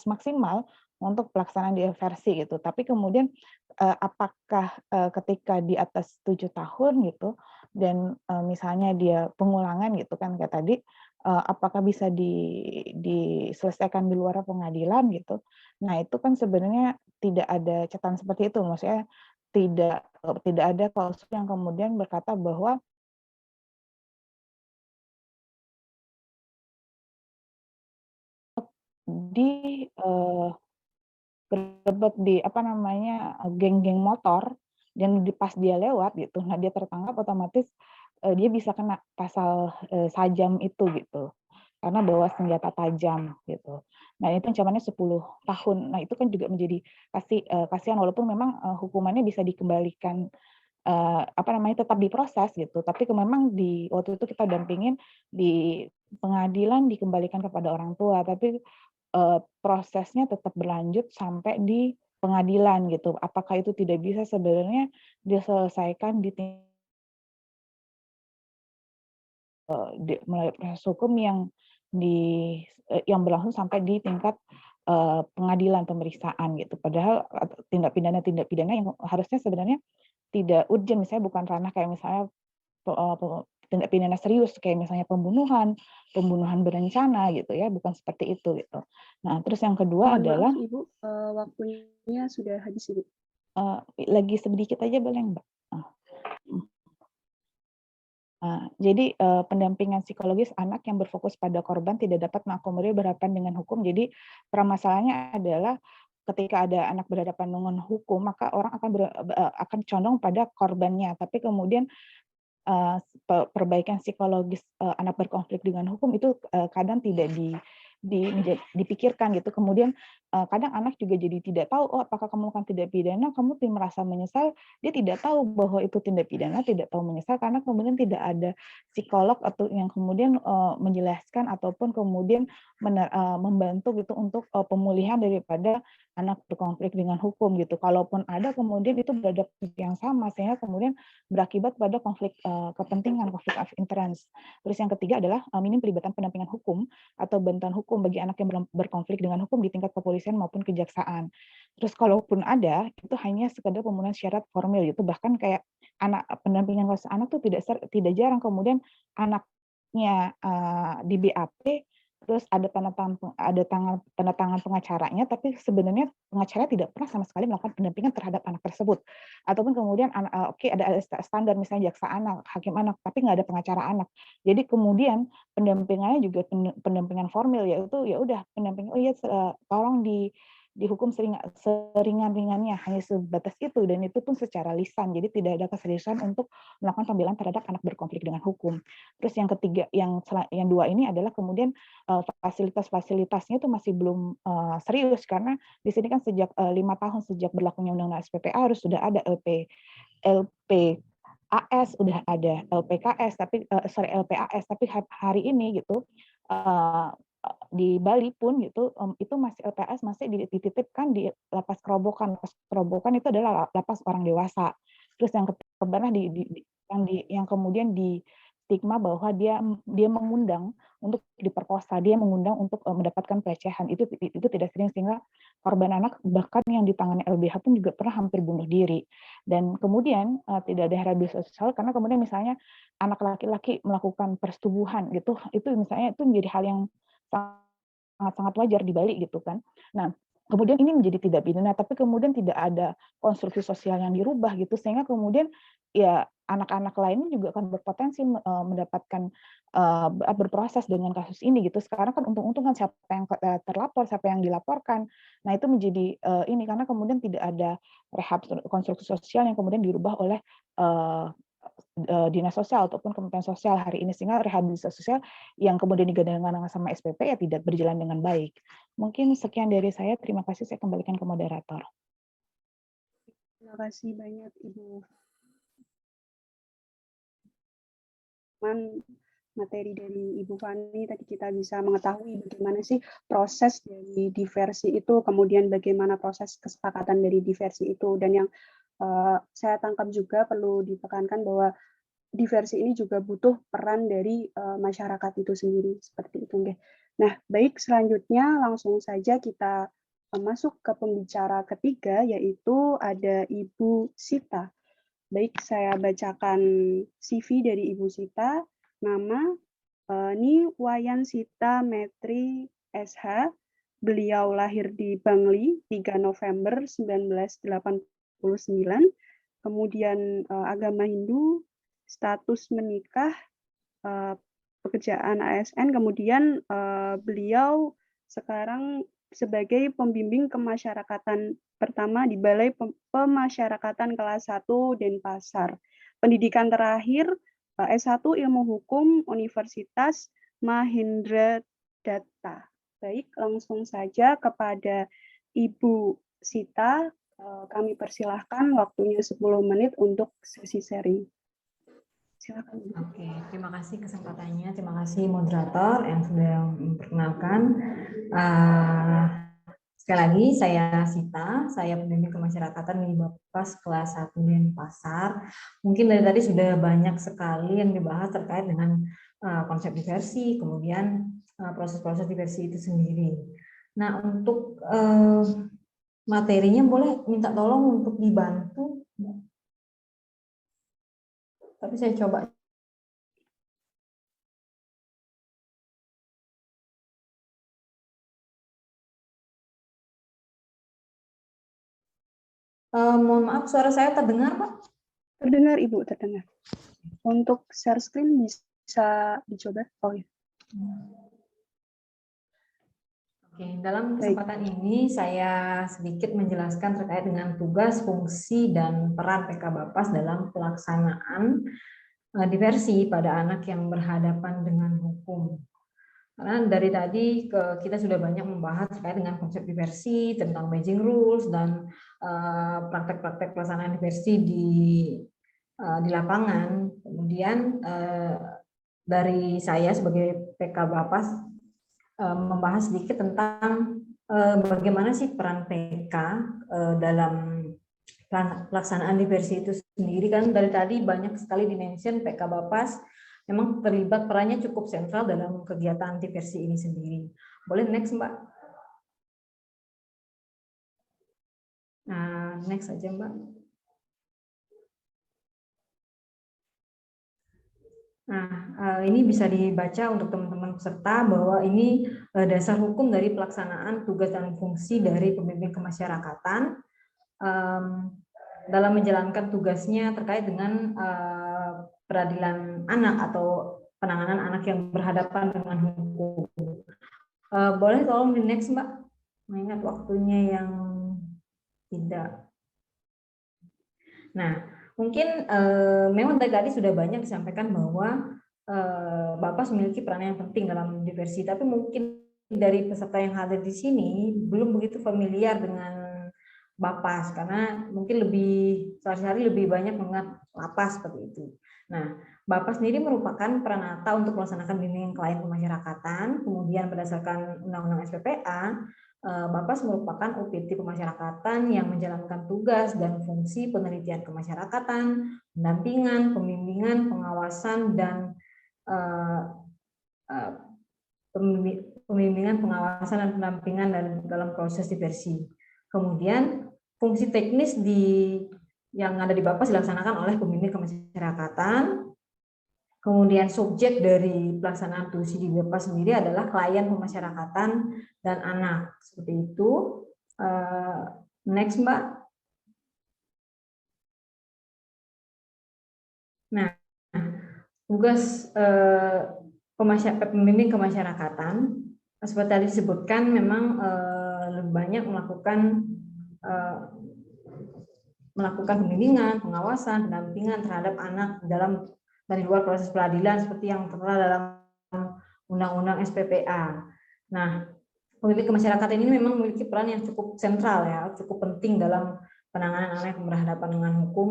maksimal untuk pelaksanaan diversi gitu. Tapi kemudian apakah ketika di atas 7 tahun gitu dan misalnya dia pengulangan gitu kan kayak tadi, apakah bisa diselesaikan di luar pengadilan gitu. Nah, itu kan sebenarnya tidak ada catatan seperti itu. Maksudnya tidak ada klausul yang kemudian berkata bahwa gerbek di apa namanya, geng-geng motor dan pas dia lewat gitu, nah dia tertangkap otomatis, dia bisa kena pasal, sajam itu gitu, karena bawa senjata tajam gitu. Nah itu ancamannya 10 tahun. Nah itu kan juga menjadi kasihan walaupun memang, hukumannya bisa dikembalikan, apa namanya, tetap diproses gitu, tapi memang waktu itu kita dampingin di pengadilan dikembalikan kepada orang tua, tapi prosesnya tetap berlanjut sampai di pengadilan gitu. Apakah itu tidak bisa sebenarnya diselesaikan melalui proses hukum yang berlangsung sampai di tingkat pengadilan pemeriksaan gitu. Padahal tindak pidana yang harusnya sebenarnya tidak urgent, misalnya bukan ranah kayak misalnya tindak pidana serius kayak misalnya pembunuhan berencana gitu ya, bukan seperti itu gitu. Nah, terus yang kedua Mohon maaf adalah Ibu, waktunya sudah habis Ibu. lagi sedikit aja boleh, Mbak? Oh, mhm. Jadi, pendampingan psikologis anak yang berfokus pada korban tidak dapat mengakomodir berhadapan dengan hukum. Jadi permasalahannya adalah ketika ada anak berhadapan dengan hukum, maka orang akan condong pada korbannya. Tapi kemudian perbaikan psikologis, anak berkonflik dengan hukum itu, kadang tidak dipikirkan gitu. Kemudian, kadang anak juga jadi tidak tahu, "Oh, apakah kamu melakukan tindak pidana, kamu merasa menyesal." Dia tidak tahu bahwa itu tindak pidana, tidak tahu menyesal karena kemudian tidak ada psikolog atau yang kemudian, menjelaskan ataupun kemudian membantu gitu untuk, pemulihan daripada anak berkonflik dengan hukum gitu. Kalaupun ada kemudian itu berada posisi yang sama sehingga kemudian berakibat pada konflik, kepentingan, konflik of interest. Terus yang ketiga adalah, minim pelibatan pendampingan hukum atau bantuan hukum bagi anak yang berkonflik dengan hukum di tingkat kepolisian maupun kejaksaan. Terus kalaupun ada, itu hanya sekedar pemenuhan syarat formil gitu, bahkan kayak pendampingan kasus anak tuh tidak jarang kemudian anaknya, di BAP, terus ada tanda tangan pengacaranya, tapi sebenarnya pengacara tidak pernah sama sekali melakukan pendampingan terhadap anak tersebut. Ataupun kemudian oke ada standar misalnya jaksa anak, hakim anak, tapi nggak ada pengacara anak. Jadi kemudian pendampingannya juga pendampingan formil, yaitu ya udah pendampingan, "Oh iya, tolong dihukum seringan-ringannya," hanya sebatas itu dan itu pun secara lisan. Jadi tidak ada keseriusan untuk melakukan pembelaan terhadap anak berkonflik dengan hukum. Terus yang ketiga, yang dua ini adalah kemudian, fasilitas-fasilitasnya itu masih belum, serius karena di sini kan sejak, 5 tahun sejak berlakunya Undang-Undang SPPA harus sudah ada LPAS, udah ada LPKS, tapi LPAS, tapi hari ini gitu, eee, di Bali pun gitu, itu masih LPAS masih dititipkan di lapas Kerobokan. Lapas Kerobokan itu adalah lapas orang dewasa. Terus yang pernah yang kemudian di stigma bahwa dia mengundang untuk diperkosa, dia mengundang untuk, mendapatkan pelecehan, itu tidak sering sehingga korban anak bahkan yang ditangani LBH pun juga pernah hampir bunuh diri. Dan kemudian, tidak ada rehabilitasi sosial karena kemudian misalnya anak laki-laki melakukan persetubuhan gitu, itu misalnya itu menjadi hal yang sangat-sangat wajar di Bali gitu kan. Nah, kemudian ini menjadi tidak pidana, tapi kemudian tidak ada konstruksi sosial yang dirubah gitu, sehingga kemudian ya anak-anak lainnya juga akan berpotensi mendapatkan berproses dengan kasus ini gitu. Sekarang kan untung-untung kan siapa yang terlapor, siapa yang dilaporkan. Nah, itu menjadi ini karena kemudian tidak ada konstruksi sosial yang kemudian dirubah oleh eee dinas sosial ataupun kementerian sosial hari ini, sehingga rehabilitasi sosial yang kemudian digandeng-gandeng sama SPP ya tidak berjalan dengan baik. Mungkin sekian dari saya, terima kasih, saya kembalikan ke moderator. Terima kasih banyak Ibu materi dari Ibu Fani tadi kita bisa mengetahui bagaimana sih proses dari diversi itu, kemudian bagaimana proses kesepakatan dari diversi itu, dan yang saya tangkap juga perlu ditekankan bahwa diversi ini juga butuh peran dari masyarakat itu sendiri, seperti itu. Nah, baik, selanjutnya langsung saja kita masuk ke pembicara ketiga, yaitu ada Ibu Sita. Baik, saya bacakan CV dari Ibu Sita. Nama, Ni Wayan Sita Metri SH. Beliau lahir di Bangli 3 November 1989. Kemudian agama Hindu, status menikah, pekerjaan ASN, kemudian beliau sekarang sebagai pembimbing kemasyarakatan pertama di Balai Pemasyarakatan kelas 1 Denpasar. Pendidikan terakhir S1 Ilmu Hukum Universitas Mahendra Datta. Baik, langsung saja kepada Ibu Sita, kami persilahkan waktunya 10 menit untuk sesi sharing. Silakan. Oke, terima kasih kesempatannya. Terima kasih moderator yang sudah memperkenalkan. Sekali lagi, saya Sita, saya pembimbing kemasyarakatan di Bapas kelas 1 Denpasar. Mungkin dari tadi sudah banyak sekali yang dibahas terkait dengan konsep diversi, kemudian proses-proses diversi itu sendiri. Nah, untuk materinya boleh minta tolong untuk dibantu. Tapi saya coba. Mohon maaf, suara saya terdengar, Pak? Terdengar, Ibu, terdengar. Untuk share screen bisa dicoba. Oh ya. Oke, dalam Baik. kesempatan ini saya sedikit menjelaskan terkait dengan tugas, fungsi, dan peran PK Bapas dalam pelaksanaan diversi pada anak yang berhadapan dengan hukum. Karena dari tadi kita sudah banyak membahas terkait dengan konsep diversi, tentang badging rules, dan praktek-praktek pelaksanaan diversi di lapangan. Kemudian dari saya sebagai PK Bapas membahas sedikit tentang bagaimana sih peran PK dalam pelaksanaan diversi itu sendiri. Kan dari tadi banyak sekali dimention PK Bapas memang terlibat, perannya cukup sentral dalam kegiatan diversi ini sendiri. Boleh next, Mbak? Nah, next aja, Mbak. Nah, ini bisa dibaca untuk teman-teman peserta bahwa ini dasar hukum dari pelaksanaan tugas dan fungsi dari pembimbing kemasyarakatan dalam menjalankan tugasnya terkait dengan peradilan anak atau penanganan anak yang berhadapan dengan hukum. Boleh tolong di next, Mbak, mengingat waktunya yang tidak. Nah, mungkin memang tadi sudah banyak disampaikan bahwa Bapas memiliki peran yang penting dalam diversi, tapi mungkin dari peserta yang hadir di sini belum begitu familiar dengan Bapas, karena mungkin sehari-hari lebih banyak mengingat lapas seperti itu. Nah, Bapas sendiri merupakan peranata untuk melaksanakan bimbingan klien pemasyarakatan. Kemudian berdasarkan Undang-Undang SPPA, Bapas merupakan UPT pemasyarakatan yang menjalankan tugas dan fungsi penelitian kemasyarakatan, pendampingan, pembimbingan, pengawasan, dan pembimbingan, pengawasan, dan pendampingan dalam proses diversi. Kemudian fungsi teknis yang ada di Bapas dilaksanakan oleh pembimbing kemasyarakatan. Kemudian subjek dari pelaksanaan tusi di Bapas sendiri adalah klien pemasyarakatan dan anak. Seperti itu. Next, Mbak. Nah, tugas pembimbing kemasyarakatan seperti tadi disebutkan memang lebih banyak melakukan pembimbingan, pengawasan, pendampingan terhadap anak dari luar proses peradilan seperti yang tertera dalam Undang-Undang SPPA. Nah, pembimbing kemasyarakatan ini memang memiliki peran yang cukup sentral ya, cukup penting dalam penanganan anak yang berhadapan dengan hukum.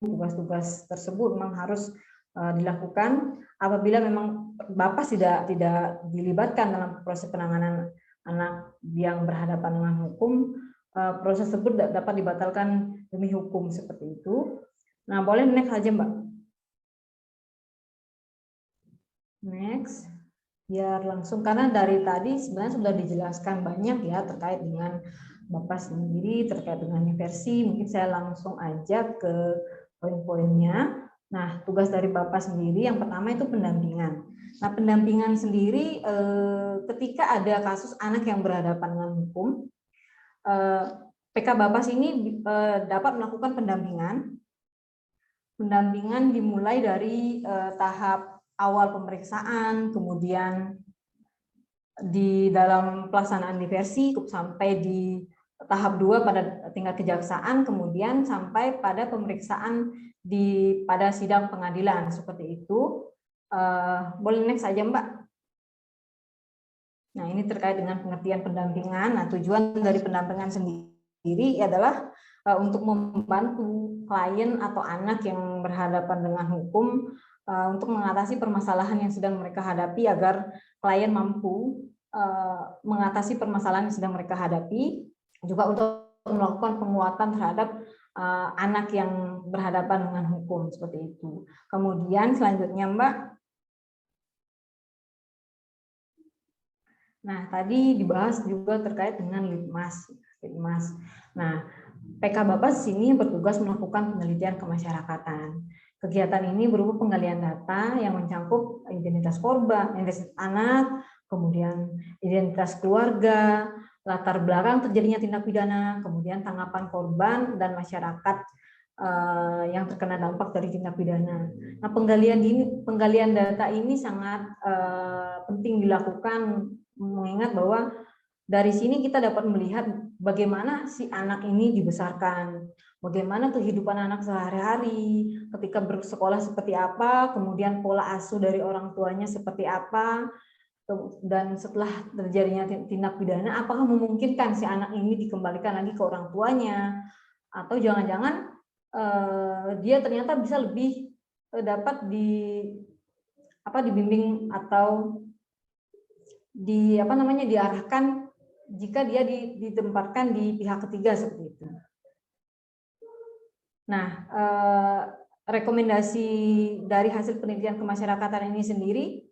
Tugas-tugas tersebut memang harus dilakukan apabila memang Bapas tidak dilibatkan dalam proses penanganan anak yang berhadapan dengan hukum, proses tersebut dapat dibatalkan demi hukum seperti itu. Nah, boleh next aja, Mbak. Next, biar langsung, karena dari tadi sebenarnya sudah dijelaskan banyak ya terkait dengan Bapas sendiri, terkait dengan diversi. Mungkin saya langsung aja ke poin-poinnya. Nah, tugas dari Bapas sendiri yang pertama itu pendampingan. Nah, pendampingan sendiri ketika ada kasus anak yang berhadapan dengan hukum, PK Bapas ini dapat melakukan pendampingan. Pendampingan dimulai dari tahap awal pemeriksaan, kemudian di dalam pelaksanaan diversi sampai di tahap 2 pada tingkat kejaksaan, kemudian sampai pada pemeriksaan pada sidang pengadilan seperti itu. Boleh next saja, Mbak. Nah, ini terkait dengan pengertian pendampingan. Nah, tujuan dari pendampingan sendiri adalah untuk membantu klien atau anak yang berhadapan dengan hukum untuk mengatasi permasalahan yang sedang mereka hadapi agar klien mampu mengatasi permasalahan yang sedang mereka hadapi, juga untuk melakukan penguatan terhadap anak yang berhadapan dengan hukum seperti itu. Kemudian selanjutnya, Mbak. Nah, tadi dibahas juga terkait dengan litmas. Nah, PK Bapas sini bertugas melakukan penelitian kemasyarakatan. Kegiatan ini berupa penggalian data yang mencangkup identitas korban, identitas anak, kemudian identitas keluarga, latar belakang terjadinya tindak pidana, kemudian tanggapan korban dan masyarakat yang terkena dampak dari tindak pidana. Nah, penggalian data ini sangat penting dilakukan, mengingat bahwa dari sini kita dapat melihat bagaimana si anak ini dibesarkan, bagaimana kehidupan anak sehari-hari, ketika bersekolah seperti apa, kemudian pola asuh dari orang tuanya seperti apa, dan setelah terjadinya tindak pidana, apakah memungkinkan si anak ini dikembalikan lagi ke orang tuanya, atau jangan-jangan dia ternyata bisa lebih dapat dibimbing atau diarahkan jika dia ditempatkan di pihak ketiga seperti itu. Nah, rekomendasi dari hasil penelitian kemasyarakatan ini sendiri